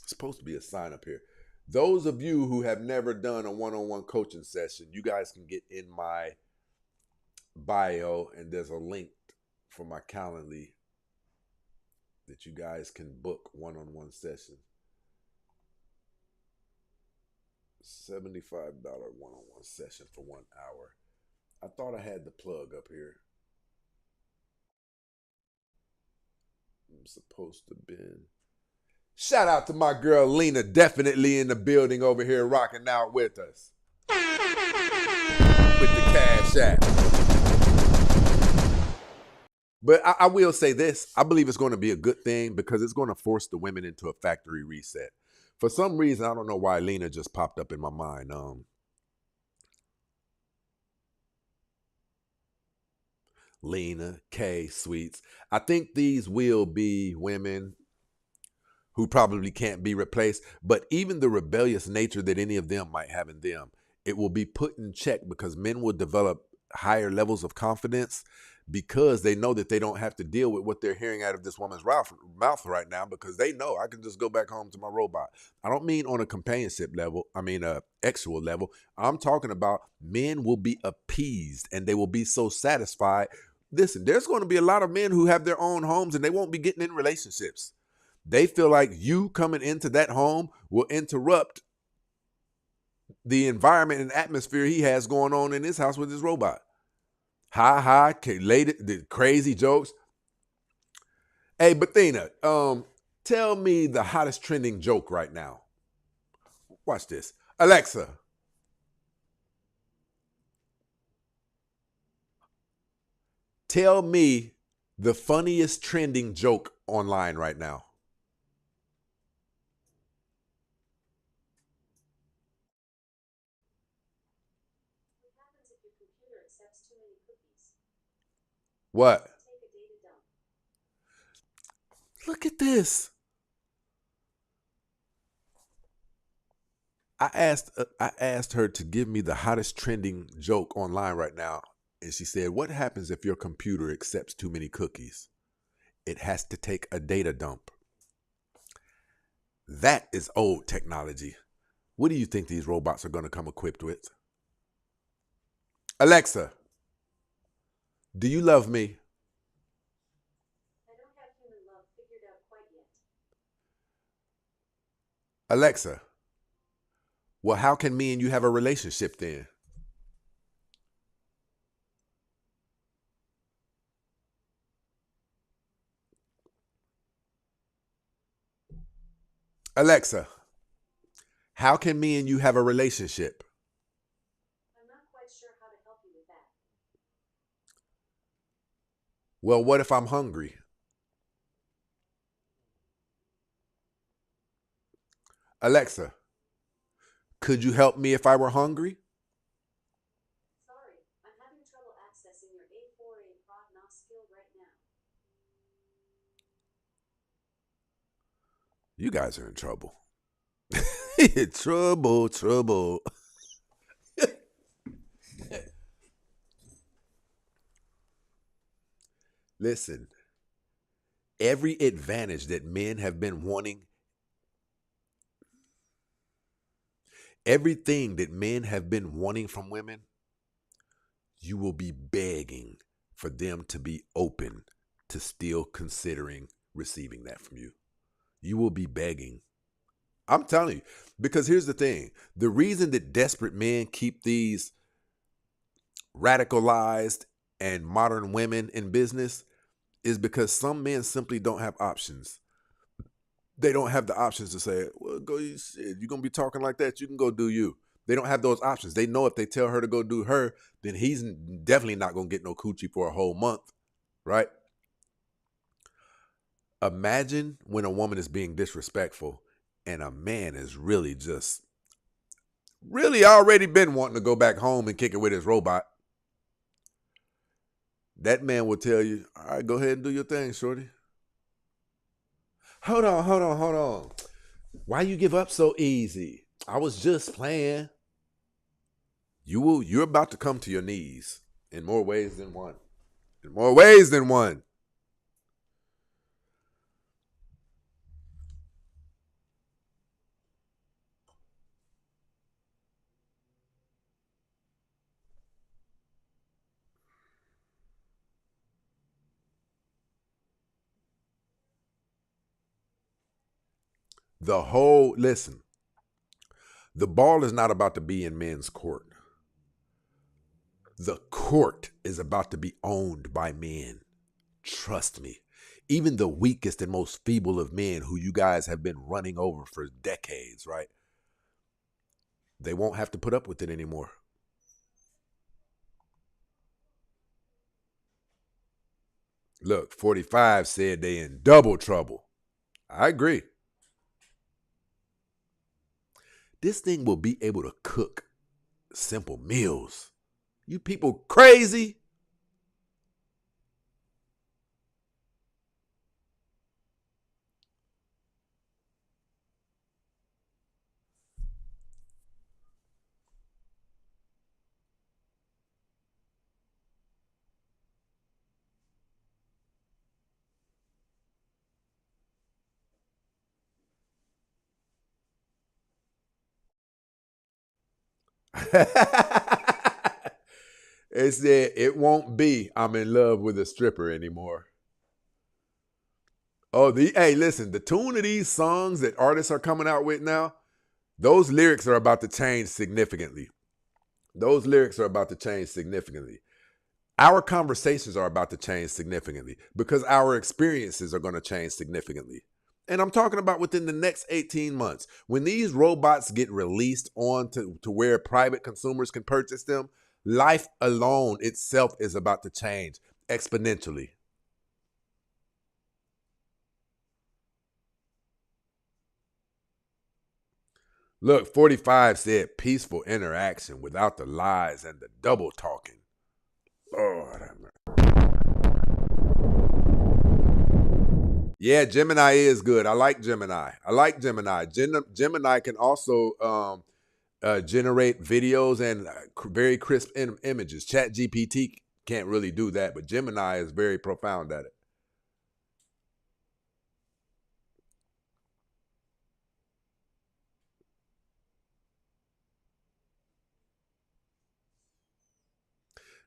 supposed to be a sign up here. Those of you who have never done a one-on-one coaching session, you guys can get in my bio and there's a link for my Calendly that you guys can book one-on-one session. $75 one-on-one session for 1 hour. I thought I had the plug up here. I'm supposed to be. Shout out to my girl Lena, definitely in the building over here rocking out with us. With the Cash App. But I will say this. I believe it's going to be a good thing because it's going to force the women into a factory reset. For some reason, I don't know why Lena just popped up in my mind. Lena, K, Sweets. I think these will be women who probably can't be replaced, but even the rebellious nature that any of them might have in them, it will be put in check because men will develop higher levels of confidence because they know that they don't have to deal with what they're hearing out of this woman's mouth right now because they know I can just go back home to my robot. I don't mean on a companionship level. I mean a sexual level. I'm talking about men will be appeased and they will be so satisfied. Listen, there's going to be a lot of men who have their own homes and they won't be getting in relationships. They feel like you coming into that home will interrupt the environment and atmosphere he has going on in his house with his robot. The crazy jokes. Hey, Bethina, tell me the hottest trending joke right now. Watch this. Alexa. Tell me the funniest trending joke online right now. What? Look at this. I asked her to give me the hottest trending joke online right now. And she said, what happens if your computer accepts too many cookies? It has to take a data dump. That is old technology. What do you think these robots are going to come equipped with? Alexa, do you love me? I don't have human love figured out quite yet. Alexa, well, how can me and you have a relationship then? Alexa, how can me and you have a relationship? I'm not quite sure how to help you with that. Well, what if I'm hungry? Alexa, could you help me if I were hungry? Sorry, I'm having trouble accessing your A4A prod NOS skill right now. You guys are in trouble. Trouble. Listen, every advantage that men have been wanting, everything that men have been wanting from women, you will be begging for them to be open to still considering receiving that from you. You will be begging. I'm telling you, because here's the thing. The reason that desperate men keep these radicalized and modern women in business is because some men simply don't have options. They don't have the options to say, well, go, shit, you're going to be talking like that, you can go do you. They don't have those options. They know if they tell her to go do her, then he's definitely not going to get no coochie for a whole month, right? Imagine when a woman is being disrespectful and a man is really already been wanting to go back home and kick it with his robot, that man will tell you, all right, go ahead and do your thing, shorty. Hold on. Why you give up so easy? I was just playing. You're about to come to your knees in more ways than one. In more ways than one. Listen, the ball is not about to be in men's court. The court is about to be owned by men. Trust me. Even the weakest and most feeble of men who you guys have been running over for decades, right? They won't have to put up with it anymore. Look, 45 said they in double trouble. I agree. This thing will be able to cook simple meals. You people crazy? It said it won't be I'm in love with a stripper anymore. Oh, hey, listen, the tune of these songs that artists are coming out with now, those lyrics are about to change significantly. Our conversations are about to change significantly because our experiences are going to change significantly. And I'm talking about within the next 18 months. When these robots get released on to where private consumers can purchase them, life alone itself is about to change exponentially. Look, 45 said peaceful interaction without the lies and the double talking. Lord have mercy. Yeah, Gemini is good. I like Gemini. Gemini can also generate videos and very crisp images. ChatGPT can't really do that, but Gemini is very profound at it.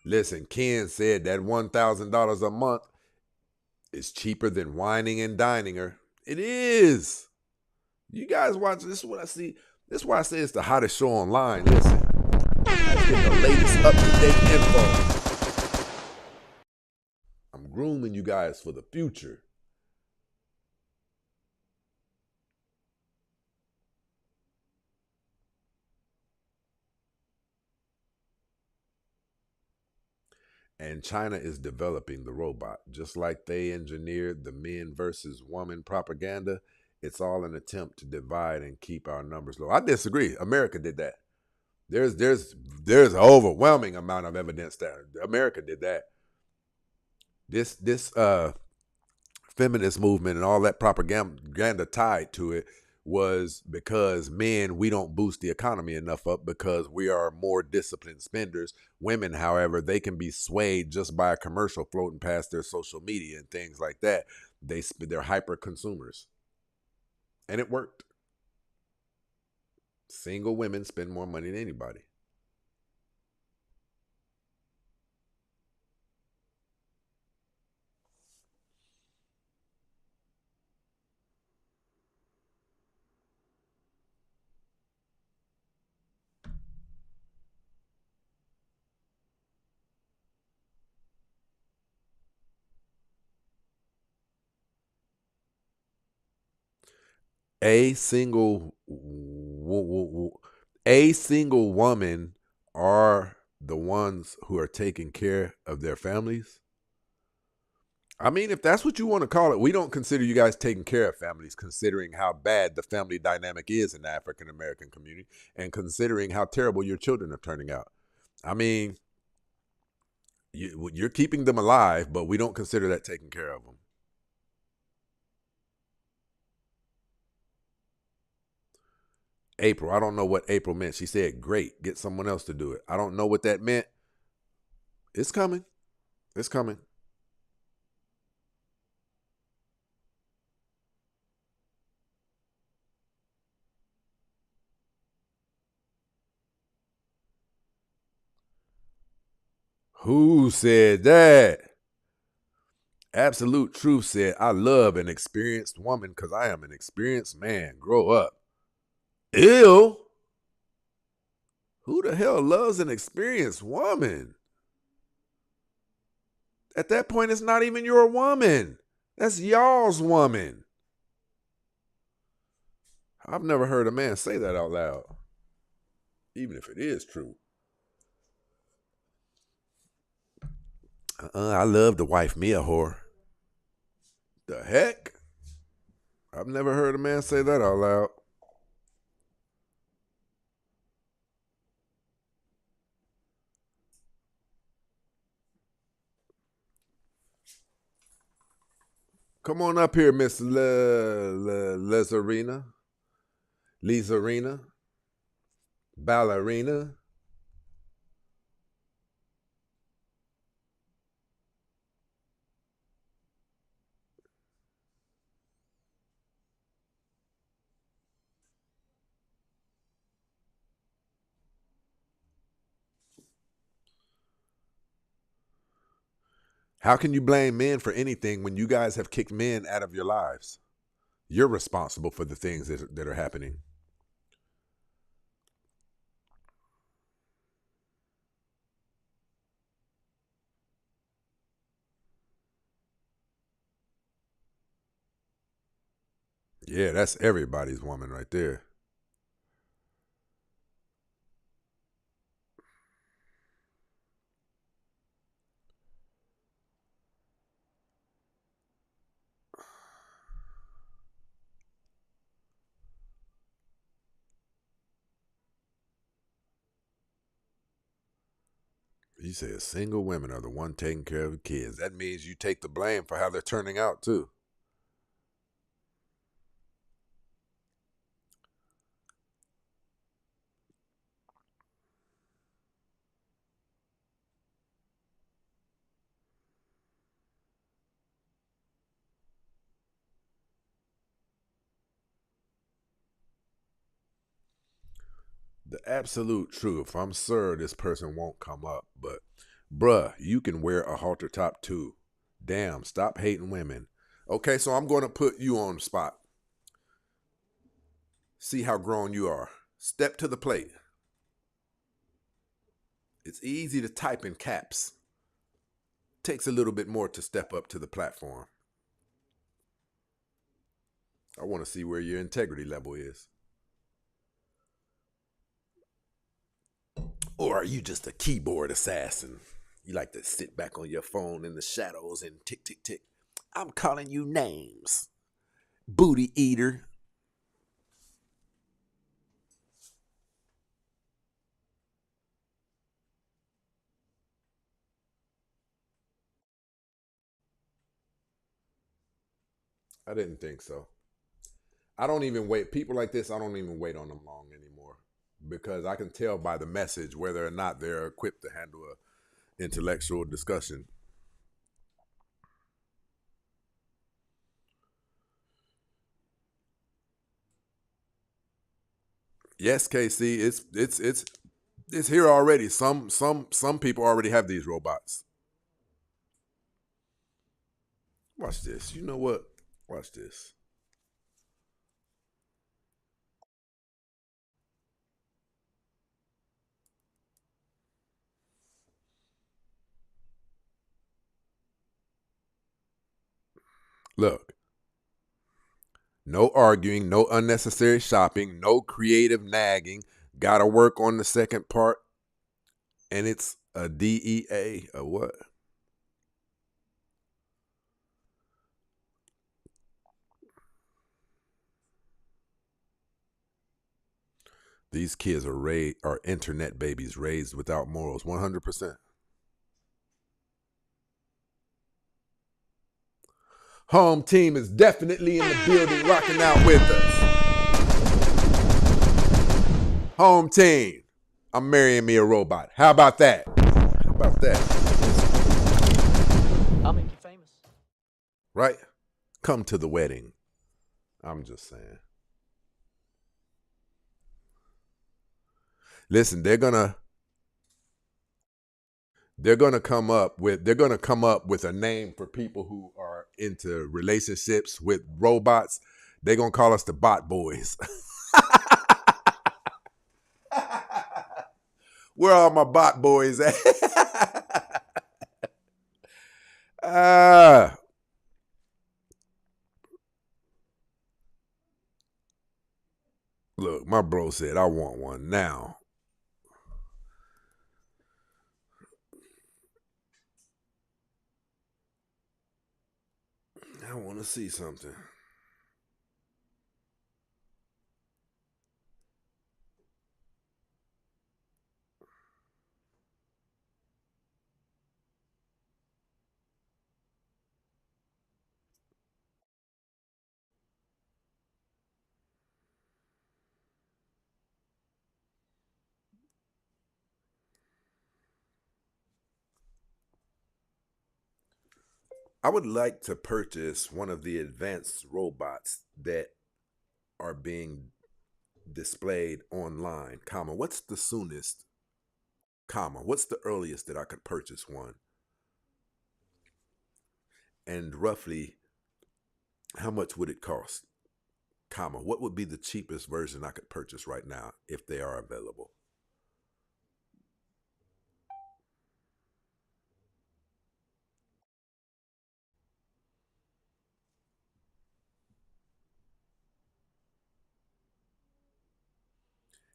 Listen, Ken said that $1,000 a month is cheaper than whining and dining her. It is. You guys watch this is what I see. This is why I say it's the hottest show online. Listen. Let's get the latest up-to-date info. I'm grooming you guys for the future. And China is developing the robot. Just like they engineered the men versus woman propaganda, it's all an attempt to divide and keep our numbers low. I disagree. America did that. There's an overwhelming amount of evidence that America did that. This feminist movement and all that propaganda tied to it was because men, we don't boost the economy enough up because we are more disciplined spenders. Women, however, they can be swayed just by a commercial floating past their social media and things like that. They're hyper consumers. And it worked. Single women spend more money than anybody. A single woman are the ones who are taking care of their families. I mean, if that's what you want to call it, we don't consider you guys taking care of families, considering how bad the family dynamic is in the African American community and considering how terrible your children are turning out. I mean, you're keeping them alive, but we don't consider that taking care of them. April, I don't know what April meant. She said, great, get someone else to do it. I don't know what that meant. It's coming. It's coming. Who said that? Absolute Truth said, I love an experienced woman because I am an experienced man. Grow up. Ew. Who the hell loves an experienced woman? At that point, it's not even your woman. That's y'all's woman. I've never heard a man say that out loud, even if it is true. I love to wife me a whore. The heck? I've never heard a man say that out loud. Come on up here, Miss Lizarina. Lizarina. Ballerina. How can you blame men for anything when you guys have kicked men out of your lives? You're responsible for the things that are happening. Yeah, that's everybody's woman right there. You say single women are the one taking care of the kids. That means you take the blame for how they're turning out too. The absolute truth. I'm sure this person won't come up, but bruh, you can wear a halter top too. Damn, stop hating women. Okay, so I'm going to put you on the spot. See how grown you are. Step to the plate. It's easy to type in caps. Takes a little bit more to step up to the platform. I want to see where your integrity level is. Or are you just a keyboard assassin? You like to sit back on your phone in the shadows and tick, tick, tick. I'm calling you names. Booty eater. I didn't think so. I don't even wait. People like this, I don't even wait on them long anymore because I can tell by the message whether or not they're equipped to handle a intellectual discussion. Yes, KC, it's here already. Some people already have these robots. Watch this. You know what? Watch this. Look. No arguing, no unnecessary shopping, no creative nagging. Gotta work on the second part. And it's a DEA, a what? These kids are internet babies raised without morals, 100%. Home team is definitely in the building, rocking out with us. Home team, I'm marrying me a robot. How about that? How about that? I'll make you famous. Right? Come to the wedding. I'm just saying. Listen, they're gonna come up with a name for people who are into relationships with robots. They're gonna call us the bot boys. Where are my bot boys at? Look, my bro said I want one now. I want to see something. I would like to purchase one of the advanced robots that are being displayed online, comma, what's the soonest, comma, what's the earliest that I could purchase one? And roughly, how much would it cost? Comma, what would be the cheapest version I could purchase right now if they are available?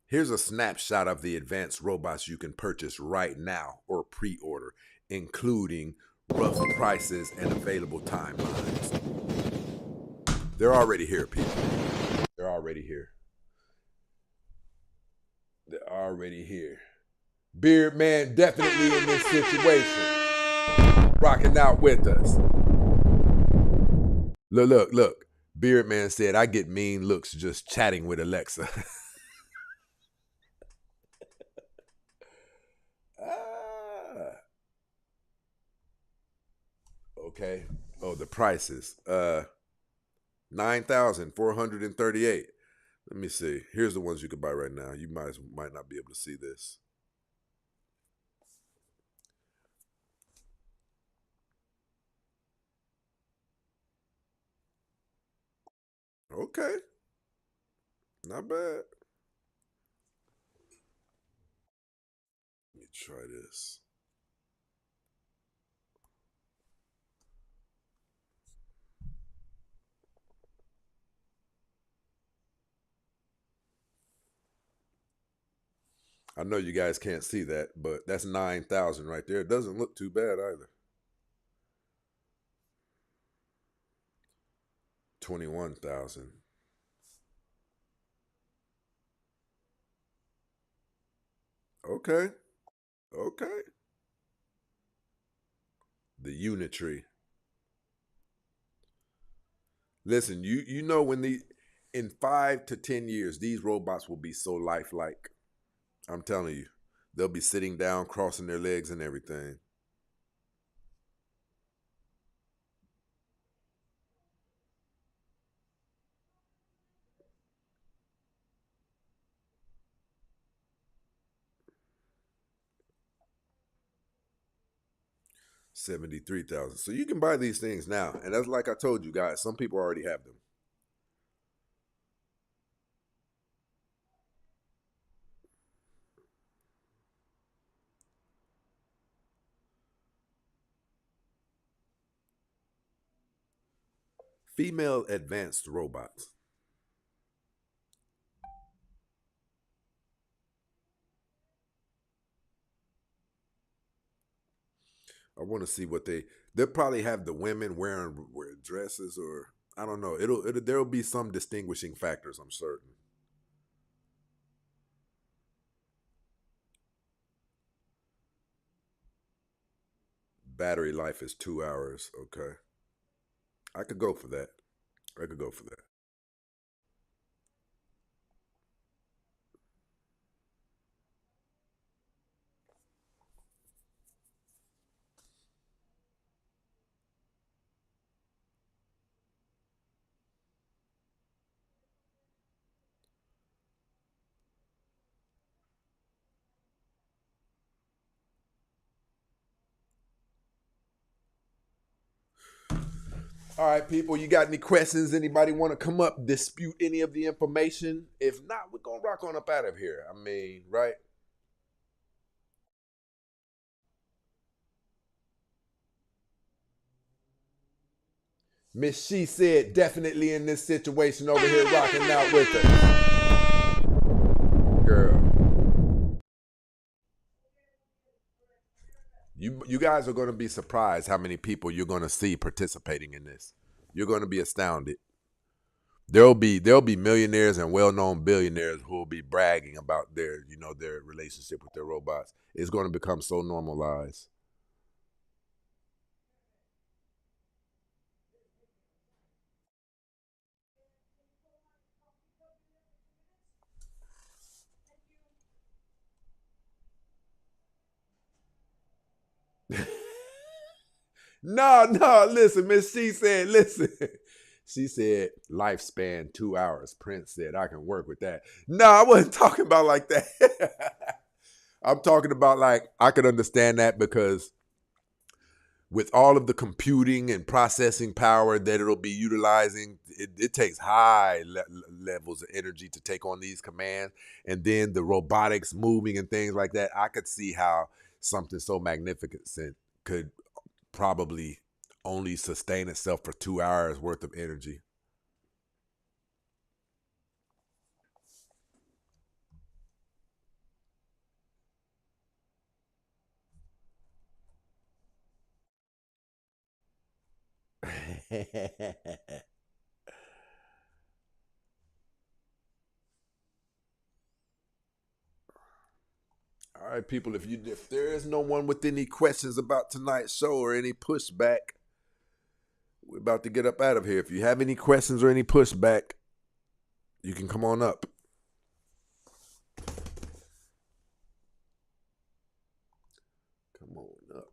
Here's a snapshot of the advanced robots you can purchase right now or pre-order, including rough prices and available timelines. They're already here, people. They're already here. They're already here. Beard Man definitely in this situation. Rocking out with us. Look. Beard Man said, I get mean looks just chatting with Alexa. Okay. Oh, the prices. $9,438. Let me see. Here's the ones you can buy right now. You might not be able to see this. Okay. Not bad. Let me try this. I know you guys can't see that, but that's 9,000 right there. It doesn't look too bad either. 21,000. Okay. The Unitree. Listen, you know when in 5 to 10 years, these robots will be so lifelike. I'm telling you. They'll be sitting down, crossing their legs and everything. $73,000. So you can buy these things now. And that's like I told you guys, some people already have them. Female advanced robots. I want to see what they'll probably have the women wearing dresses, or I don't know. There'll be some distinguishing factors, I'm certain. Battery life is 2 hours. Okay. I could go for that. I could go for that. All right, people, you got any questions? Anybody want to come up, dispute any of the information? If not, we're going to rock on up out of here. I mean, right? Miss She said, definitely in this situation over here rocking out with us. Girl. You guys are going to be surprised how many people you're going to see participating in this. You're going to be astounded. There'll be millionaires and well-known billionaires who will be bragging about their relationship with their robots. It's going to become so normalized. No, listen, Miss She said, listen. She said, lifespan 2 hours. Prince said, I can work with that. No, I wasn't talking about like that. I'm talking about like, I could understand that because with all of the computing and processing power that it'll be utilizing, it takes high levels of energy to take on these commands. And then the robotics moving and things like that, I could see how something so magnificent could probably only sustain itself for 2 hours worth of energy. All right, people, if there is no one with any questions about tonight's show or any pushback, we're about to get up out of here. If you have any questions or any pushback, you can come on up. Come on up.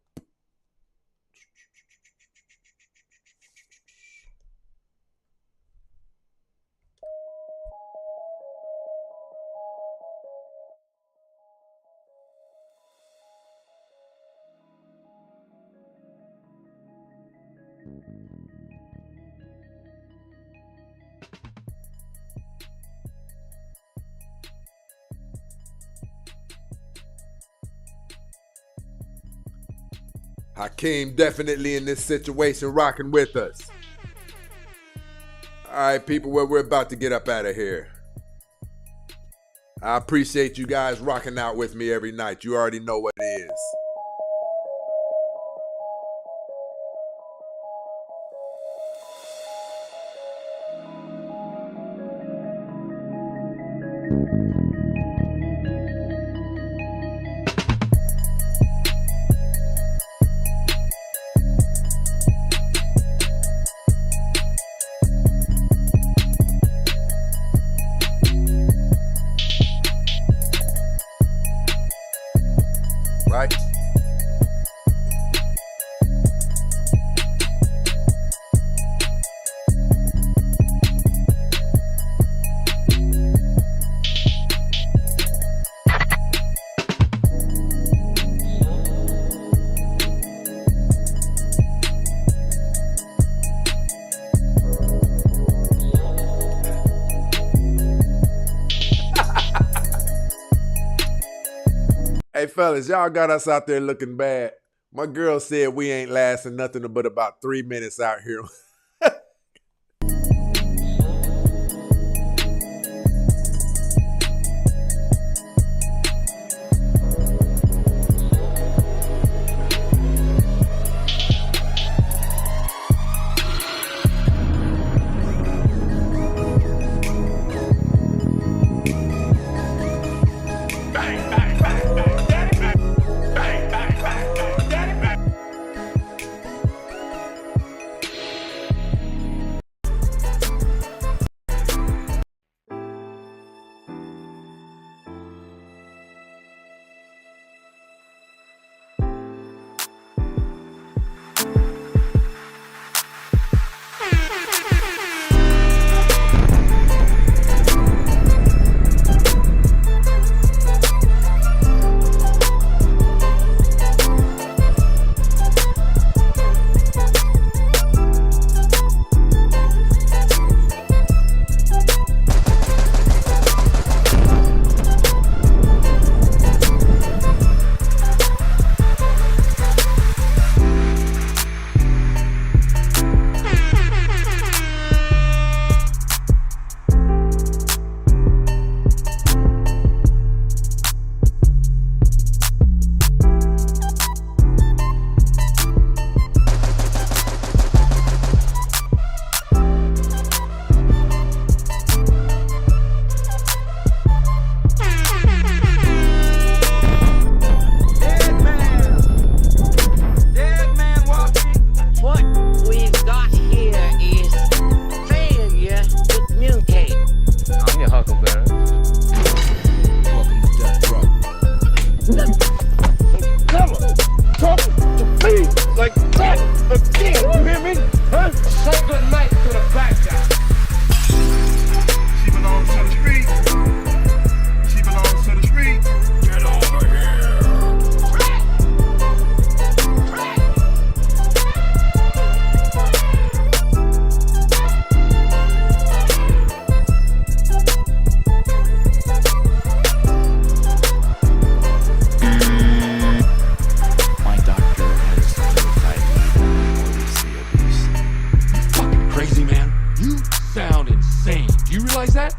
Hakeem definitely in this situation rocking with us. All right, people, we're about to get up out of here. I appreciate you guys rocking out with me every night. You already know what it is. Right? Hey, fellas, y'all got us out there looking bad. My girl said we ain't lasting nothing but about 3 minutes out here. realize that?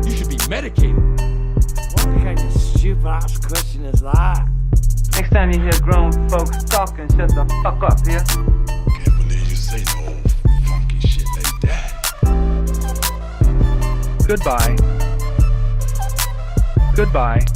You should be medicated. What kind of stupid ass question is that? Next time you hear grown folks talking, shut the fuck up, yeah? Can't believe you say no funky shit like that. Goodbye. Goodbye.